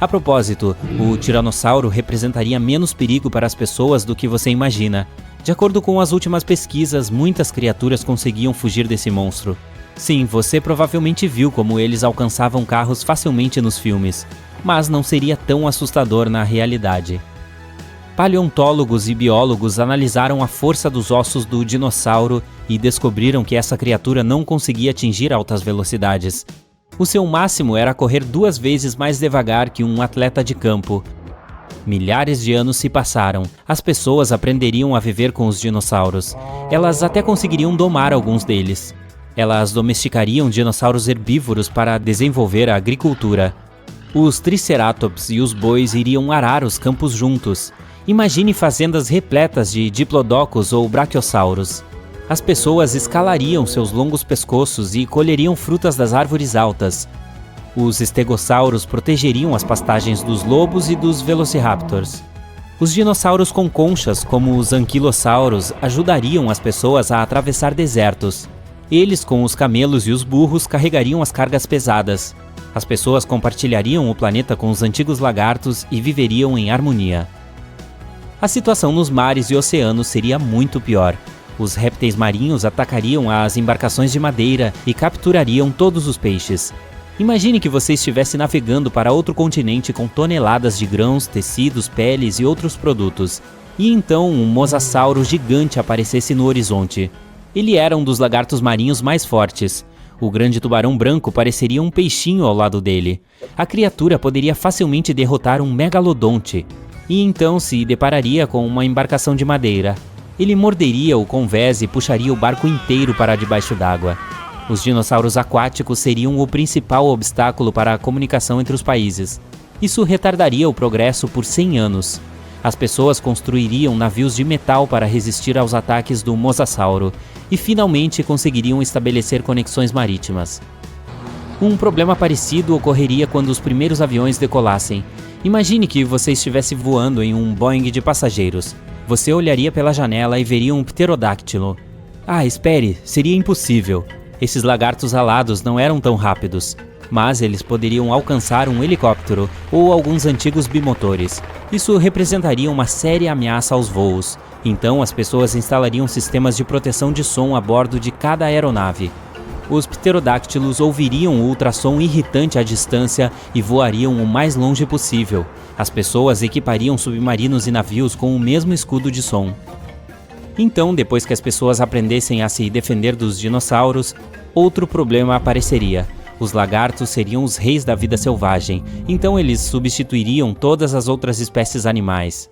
A propósito, o tiranossauro representaria menos perigo para as pessoas do que você imagina. De acordo com as últimas pesquisas, muitas criaturas conseguiam fugir desse monstro. Sim, você provavelmente viu como eles alcançavam carros facilmente nos filmes, mas não seria tão assustador na realidade. Paleontólogos e biólogos analisaram a força dos ossos do dinossauro e descobriram que essa criatura não conseguia atingir altas velocidades. O seu máximo era correr 2 vezes mais devagar que um atleta de campo. Milhares de anos se passaram. As pessoas aprenderiam a viver com os dinossauros. Elas até conseguiriam domar alguns deles. Elas domesticariam dinossauros herbívoros para desenvolver a agricultura. Os triceratops e os bois iriam arar os campos juntos. Imagine fazendas repletas de diplodocus ou braquiossauros. As pessoas escalariam seus longos pescoços e colheriam frutas das árvores altas. Os estegossauros protegeriam as pastagens dos lobos e dos velociraptors. Os dinossauros com conchas, como os anquilossauros, ajudariam as pessoas a atravessar desertos. Eles, com os camelos e os burros, carregariam as cargas pesadas. As pessoas compartilhariam o planeta com os antigos lagartos e viveriam em harmonia. A situação nos mares e oceanos seria muito pior. Os répteis marinhos atacariam as embarcações de madeira e capturariam todos os peixes. Imagine que você estivesse navegando para outro continente com toneladas de grãos, tecidos, peles e outros produtos. E então um mosassauro gigante aparecesse no horizonte. Ele era um dos lagartos marinhos mais fortes. O grande tubarão branco pareceria um peixinho ao lado dele. A criatura poderia facilmente derrotar um megalodonte. E então se depararia com uma embarcação de madeira. Ele morderia o convés e puxaria o barco inteiro para debaixo d'água. Os dinossauros aquáticos seriam o principal obstáculo para a comunicação entre os países. Isso retardaria o progresso por 100 anos. As pessoas construiriam navios de metal para resistir aos ataques do mosassauro e finalmente conseguiriam estabelecer conexões marítimas. Um problema parecido ocorreria quando os primeiros aviões decolassem. Imagine que você estivesse voando em um Boeing de passageiros. Você olharia pela janela e veria um pterodáctilo. Ah, espere, seria impossível. Esses lagartos alados não eram tão rápidos, mas eles poderiam alcançar um helicóptero ou alguns antigos bimotores. Isso representaria uma séria ameaça aos voos, então as pessoas instalariam sistemas de proteção de som a bordo de cada aeronave. Os pterodáctilos ouviriam o ultrassom irritante à distância e voariam o mais longe possível. As pessoas equipariam submarinos e navios com o mesmo escudo de som. Então, depois que as pessoas aprendessem a se defender dos dinossauros, outro problema apareceria. Os lagartos seriam os reis da vida selvagem, então eles substituiriam todas as outras espécies animais.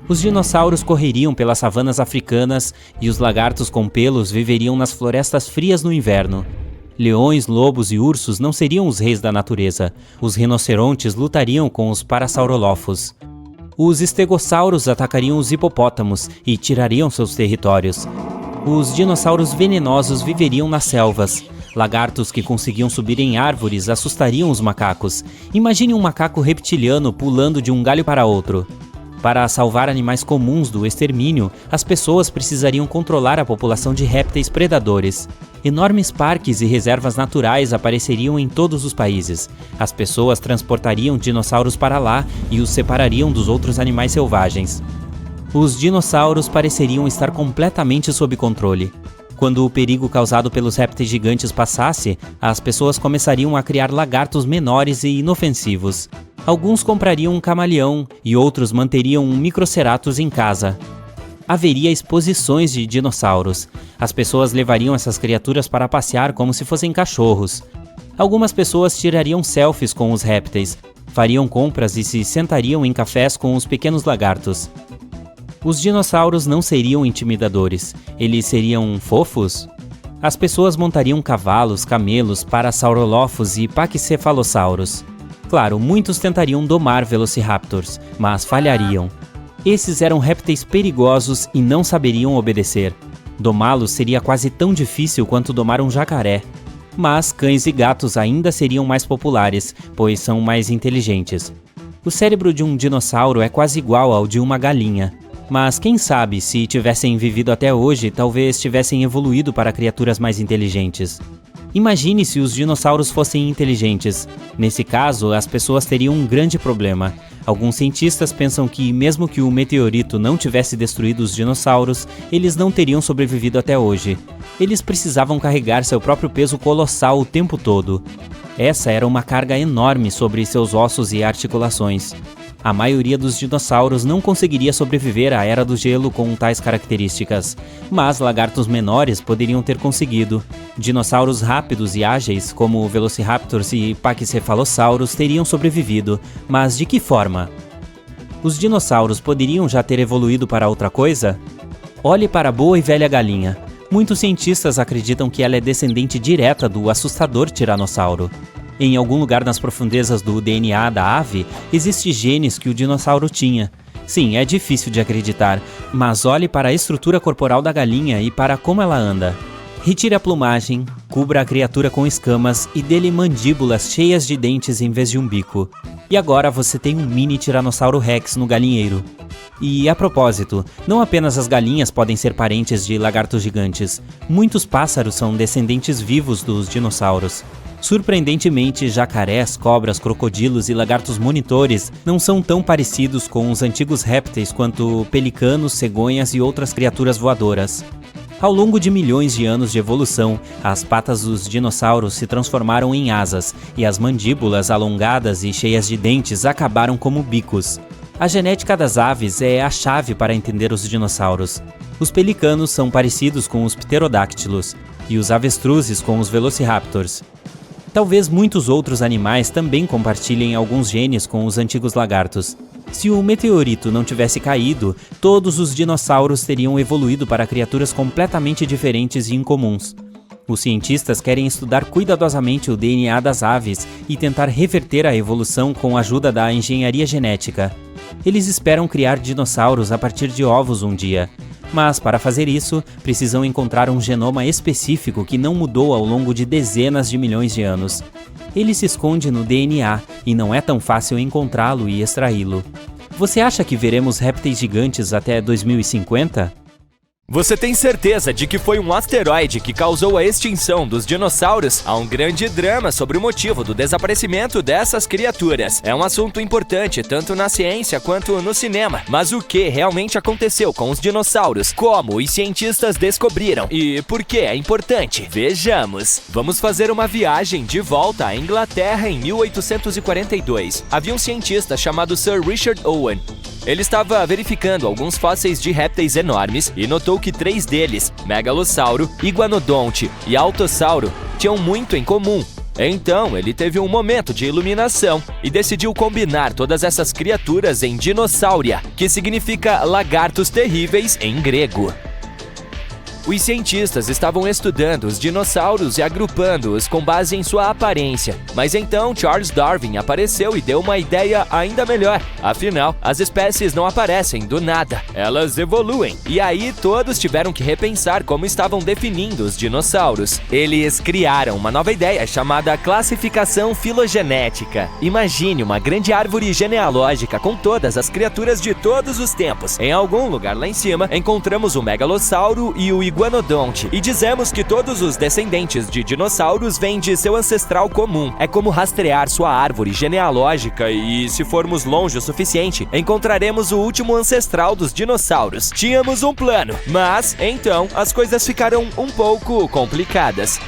Os dinossauros correriam pelas savanas africanas e os lagartos com pelos viveriam nas florestas frias no inverno. Leões, lobos e ursos não seriam os reis da natureza. Os rinocerontes lutariam com os parasaurolófos. Os estegossauros atacariam os hipopótamos e tirariam seus territórios. Os dinossauros venenosos viveriam nas selvas. Lagartos que conseguiam subir em árvores assustariam os macacos. Imagine um macaco reptiliano pulando de um galho para outro. Para salvar animais comuns do extermínio, as pessoas precisariam controlar a população de répteis predadores. Enormes parques e reservas naturais apareceriam em todos os países. As pessoas transportariam dinossauros para lá e os separariam dos outros animais selvagens. Os dinossauros pareceriam estar completamente sob controle. Quando o perigo causado pelos répteis gigantes passasse, as pessoas começariam a criar lagartos menores e inofensivos. Alguns comprariam um camaleão e outros manteriam um microceratus em casa. Haveria exposições de dinossauros. As pessoas levariam essas criaturas para passear como se fossem cachorros. Algumas pessoas tirariam selfies com os répteis, fariam compras e se sentariam em cafés com os pequenos lagartos. Os dinossauros não seriam intimidadores, eles seriam fofos? As pessoas montariam cavalos, camelos, parasaurolófos e paquicefalossauros. Claro, muitos tentariam domar velociraptors, mas falhariam. Esses eram répteis perigosos e não saberiam obedecer. Domá-los seria quase tão difícil quanto domar um jacaré. Mas cães e gatos ainda seriam mais populares, pois são mais inteligentes. O cérebro de um dinossauro é quase igual ao de uma galinha. Mas quem sabe, se tivessem vivido até hoje, talvez tivessem evoluído para criaturas mais inteligentes. Imagine se os dinossauros fossem inteligentes. Nesse caso, as pessoas teriam um grande problema. Alguns cientistas pensam que, mesmo que o meteorito não tivesse destruído os dinossauros, eles não teriam sobrevivido até hoje. Eles precisavam carregar seu próprio peso colossal o tempo todo. Essa era uma carga enorme sobre seus ossos e articulações. A maioria dos dinossauros não conseguiria sobreviver à Era do Gelo com tais características, mas lagartos menores poderiam ter conseguido. Dinossauros rápidos e ágeis, como velociraptors e paquicefalossauros, teriam sobrevivido, mas de que forma? Os dinossauros poderiam já ter evoluído para outra coisa? Olhe para a boa e velha galinha. Muitos cientistas acreditam que ela é descendente direta do assustador tiranossauro. Em algum lugar nas profundezas do DNA da ave, existem genes que o dinossauro tinha. Sim, é difícil de acreditar, mas olhe para a estrutura corporal da galinha e para como ela anda. Retire a plumagem, cubra a criatura com escamas e dê-lhe mandíbulas cheias de dentes em vez de um bico. E agora você tem um mini Tiranossauro Rex no galinheiro. E a propósito, não apenas as galinhas podem ser parentes de lagartos gigantes, muitos pássaros são descendentes vivos dos dinossauros. Surpreendentemente, jacarés, cobras, crocodilos e lagartos monitores não são tão parecidos com os antigos répteis quanto pelicanos, cegonhas e outras criaturas voadoras. Ao longo de milhões de anos de evolução, as patas dos dinossauros se transformaram em asas e as mandíbulas alongadas e cheias de dentes acabaram como bicos. A genética das aves é a chave para entender os dinossauros. Os pelicanos são parecidos com os pterodáctilos e os avestruzes com os velociraptors. Talvez muitos outros animais também compartilhem alguns genes com os antigos lagartos. Se o meteorito não tivesse caído, todos os dinossauros teriam evoluído para criaturas completamente diferentes e incomuns. Os cientistas querem estudar cuidadosamente o DNA das aves e tentar reverter a evolução com a ajuda da engenharia genética. Eles esperam criar dinossauros a partir de ovos um dia. Mas, para fazer isso, precisam encontrar um genoma específico que não mudou ao longo de dezenas de milhões de anos. Ele se esconde no DNA e não é tão fácil encontrá-lo e extraí-lo. Você acha que veremos répteis gigantes até 2050? Você tem certeza de que foi um asteroide que causou a extinção dos dinossauros? Há um grande drama sobre o motivo do desaparecimento dessas criaturas. É um assunto importante tanto na ciência quanto no cinema. Mas o que realmente aconteceu com os dinossauros? Como os cientistas descobriram? E por que é importante? Vejamos. Vamos fazer uma viagem de volta à Inglaterra em 1842. Havia um cientista chamado Sir Richard Owen. Ele estava verificando alguns fósseis de répteis enormes e notou que 3 deles, Megalossauro, Iguanodonte e Altossauro, tinham muito em comum. Então, ele teve um momento de iluminação e decidiu combinar todas essas criaturas em Dinossauria, que significa lagartos terríveis em grego. Os cientistas estavam estudando os dinossauros e agrupando-os com base em sua aparência. Mas então Charles Darwin apareceu e deu uma ideia ainda melhor. Afinal, as espécies não aparecem do nada, elas evoluem. E aí todos tiveram que repensar como estavam definindo os dinossauros. Eles criaram uma nova ideia chamada classificação filogenética. Imagine uma grande árvore genealógica com todas as criaturas de todos os tempos. Em algum lugar lá em cima, encontramos o Megalossauro e o Iguanodonte, e dizemos que todos os descendentes de dinossauros vêm de seu ancestral comum. É como rastrear sua árvore genealógica e, se formos longe o suficiente, encontraremos o último ancestral dos dinossauros. Tínhamos um plano, mas, então, as coisas ficaram um pouco complicadas.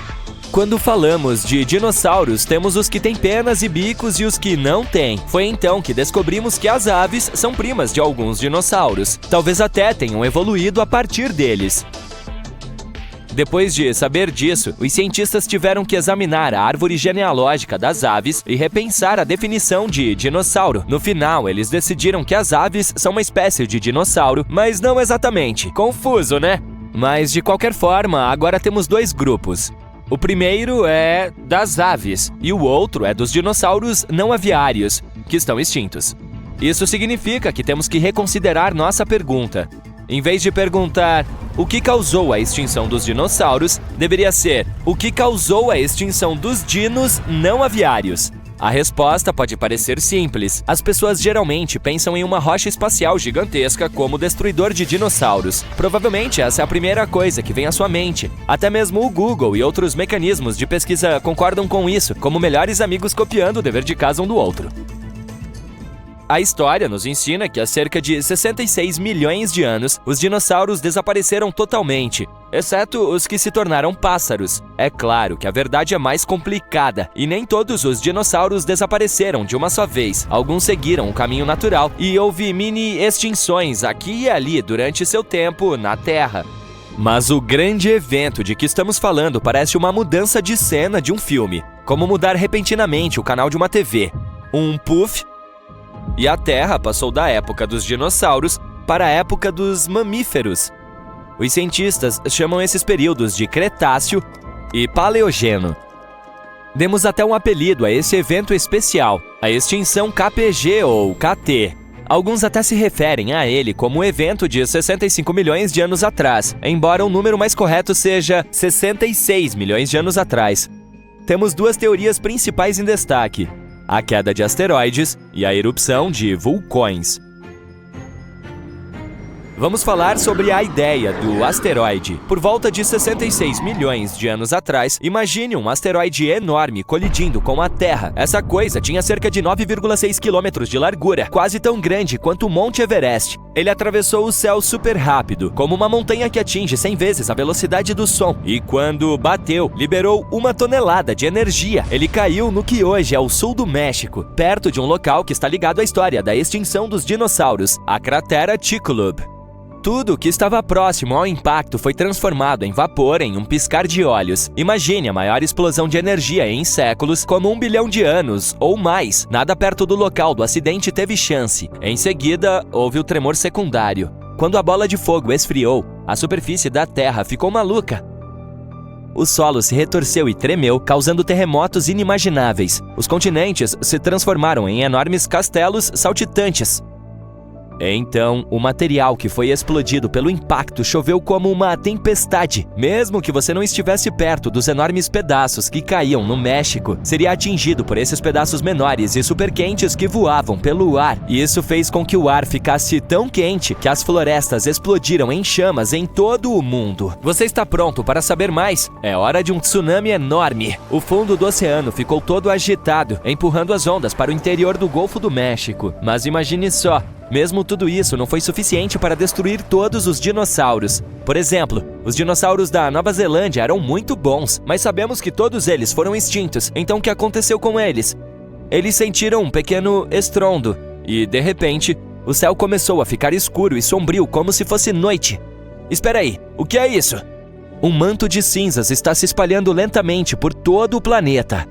Quando falamos de dinossauros, temos os que têm penas e bicos e os que não têm. Foi então que descobrimos que as aves são primas de alguns dinossauros. Talvez até tenham evoluído a partir deles. Depois de saber disso, os cientistas tiveram que examinar a árvore genealógica das aves e repensar a definição de dinossauro. No final, eles decidiram que as aves são uma espécie de dinossauro, mas não exatamente. Confuso, né? Mas, de qualquer forma, agora temos 2 grupos. O primeiro é das aves e o outro é dos dinossauros não aviários, que estão extintos. Isso significa que temos que reconsiderar nossa pergunta. Em vez de perguntar o que causou a extinção dos dinossauros, deveria ser o que causou a extinção dos dinos não aviários. A resposta pode parecer simples. As pessoas geralmente pensam em uma rocha espacial gigantesca como destruidor de dinossauros. Provavelmente essa é a primeira coisa que vem à sua mente. Até mesmo o Google e outros mecanismos de pesquisa concordam com isso, como melhores amigos copiando o dever de casa um do outro. A história nos ensina que há cerca de 66 milhões de anos, os dinossauros desapareceram totalmente, exceto os que se tornaram pássaros. É claro que a verdade é mais complicada, e nem todos os dinossauros desapareceram de uma só vez. Alguns seguiram o caminho natural, e houve mini-extinções aqui e ali durante seu tempo na Terra. Mas o grande evento de que estamos falando parece uma mudança de cena de um filme, como mudar repentinamente o canal de uma TV. Um puff, e a Terra passou da época dos dinossauros para a época dos mamíferos. Os cientistas chamam esses períodos de Cretáceo e Paleogeno. Demos até um apelido a esse evento especial, a extinção KPG ou KT. Alguns até se referem a ele como o evento de 65 milhões de anos atrás, embora o número mais correto seja 66 milhões de anos atrás. Temos duas teorias principais em destaque: a queda de asteroides e a erupção de vulcões. Vamos falar sobre a ideia do asteroide. Por volta de 66 milhões de anos atrás, imagine um asteroide enorme colidindo com a Terra. Essa coisa tinha cerca de 9,6 quilômetros de largura, quase tão grande quanto o Monte Everest. Ele atravessou o céu super rápido, como uma montanha que atinge 100 vezes a velocidade do som. E quando bateu, liberou 1 tonelada de energia. Ele caiu no que hoje é o sul do México, perto de um local que está ligado à história da extinção dos dinossauros, a cratera Chicxulub. Tudo que estava próximo ao impacto foi transformado em vapor em um piscar de olhos. Imagine a maior explosão de energia em séculos, como 1 bilhão de anos ou mais. Nada perto do local do acidente teve chance. Em seguida, houve o tremor secundário. Quando a bola de fogo esfriou, a superfície da Terra ficou maluca. O solo se retorceu e tremeu, causando terremotos inimagináveis. Os continentes se transformaram em enormes castelos saltitantes. Então, o material que foi explodido pelo impacto choveu como uma tempestade. Mesmo que você não estivesse perto dos enormes pedaços que caíam no México, seria atingido por esses pedaços menores e super quentes que voavam pelo ar. E isso fez com que o ar ficasse tão quente que as florestas explodiram em chamas em todo o mundo. Você está pronto para saber mais? É hora de um tsunami enorme. O fundo do oceano ficou todo agitado, empurrando as ondas para o interior do Golfo do México. Mas imagine só, mesmo tudo isso não foi suficiente para destruir todos os dinossauros. Por exemplo, os dinossauros da Nova Zelândia eram muito bons, mas sabemos que todos eles foram extintos. Então o que aconteceu com eles? Eles sentiram um pequeno estrondo e, de repente, o céu começou a ficar escuro e sombrio como se fosse noite. Espera aí, o que é isso? Um manto de cinzas está se espalhando lentamente por todo o planeta.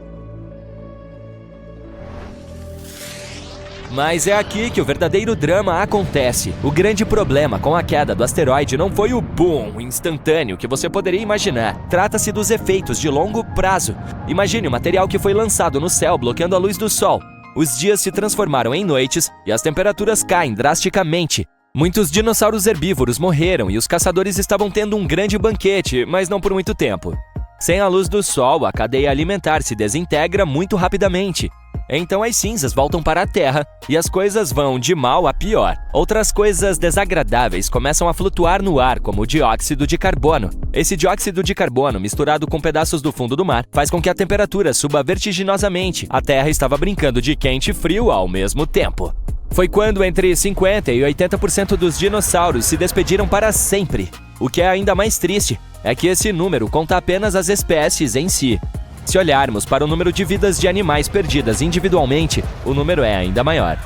Mas é aqui que o verdadeiro drama acontece. O grande problema com a queda do asteroide não foi o boom instantâneo que você poderia imaginar. Trata-se dos efeitos de longo prazo. Imagine o material que foi lançado no céu bloqueando a luz do sol. Os dias se transformaram em noites e as temperaturas caem drasticamente. Muitos dinossauros herbívoros morreram e os caçadores estavam tendo um grande banquete, mas não por muito tempo. Sem a luz do sol, a cadeia alimentar se desintegra muito rapidamente. Então as cinzas voltam para a Terra e as coisas vão de mal a pior. Outras coisas desagradáveis começam a flutuar no ar, como o dióxido de carbono. Esse dióxido de carbono, misturado com pedaços do fundo do mar, faz com que a temperatura suba vertiginosamente. A Terra estava brincando de quente e frio ao mesmo tempo. Foi quando entre 50% e 80% dos dinossauros se despediram para sempre. O que é ainda mais triste é que esse número conta apenas as espécies em si. Se olharmos para o número de vidas de animais perdidas individualmente, o número é ainda maior.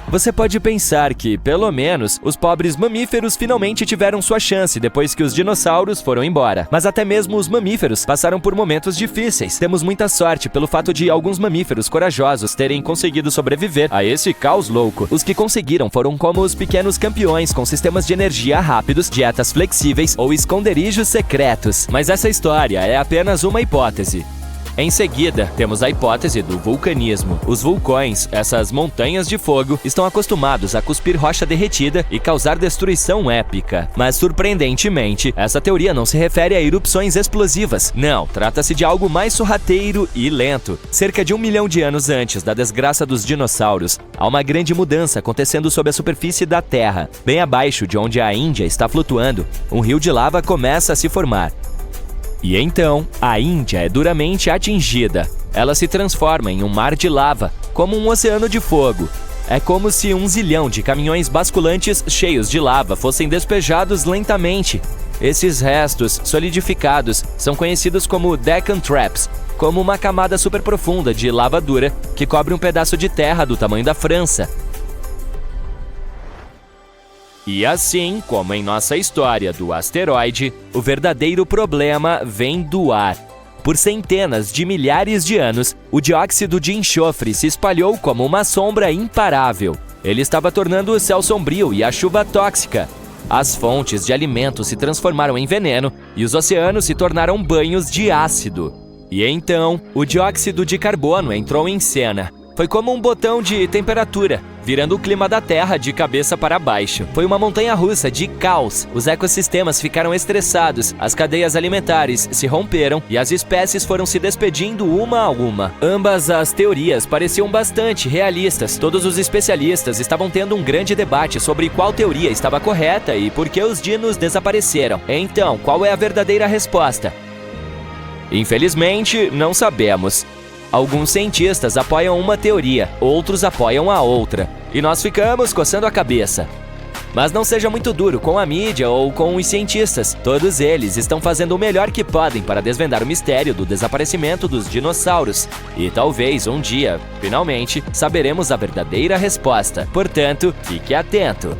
Você pode pensar que, pelo menos, os pobres mamíferos finalmente tiveram sua chance depois que os dinossauros foram embora. Mas até mesmo os mamíferos passaram por momentos difíceis. Temos muita sorte pelo fato de alguns mamíferos corajosos terem conseguido sobreviver a esse caos louco. Os que conseguiram foram como os pequenos campeões com sistemas de energia rápidos, dietas flexíveis ou esconderijos secretos. Mas essa história é apenas uma hipótese. Em seguida, temos a hipótese do vulcanismo. Os vulcões, essas montanhas de fogo, estão acostumados a cuspir rocha derretida e causar destruição épica. Mas, surpreendentemente, essa teoria não se refere a erupções explosivas. Não, trata-se de algo mais sorrateiro e lento. Cerca de 1 milhão de anos antes da desgraça dos dinossauros, há uma grande mudança acontecendo sob a superfície da Terra. Bem abaixo de onde a Índia está flutuando, um rio de lava começa a se formar. E então, a Índia é duramente atingida. Ela se transforma em um mar de lava, como um oceano de fogo. É como se 1 zilhão de caminhões basculantes cheios de lava fossem despejados lentamente. Esses restos solidificados são conhecidos como Deccan Traps, como uma camada super profunda de lava dura que cobre um pedaço de terra do tamanho da França. E assim como em nossa história do asteroide, o verdadeiro problema vem do ar. Por centenas de milhares de anos, o dióxido de enxofre se espalhou como uma sombra imparável. Ele estava tornando o céu sombrio e a chuva tóxica. As fontes de alimento se transformaram em veneno e os oceanos se tornaram banhos de ácido. E então, o dióxido de carbono entrou em cena. Foi como um botão de temperatura, virando o clima da Terra de cabeça para baixo. Foi uma montanha-russa de caos. Os ecossistemas ficaram estressados, as cadeias alimentares se romperam e as espécies foram se despedindo uma a uma. Ambas as teorias pareciam bastante realistas. Todos os especialistas estavam tendo um grande debate sobre qual teoria estava correta e por que os dinos desapareceram. Então, qual é a verdadeira resposta? Infelizmente, não sabemos. Alguns cientistas apoiam uma teoria, outros apoiam a outra. E nós ficamos coçando a cabeça. Mas não seja muito duro com a mídia ou com os cientistas. Todos eles estão fazendo o melhor que podem para desvendar o mistério do desaparecimento dos dinossauros. E talvez um dia, finalmente, saberemos a verdadeira resposta. Portanto, fique atento.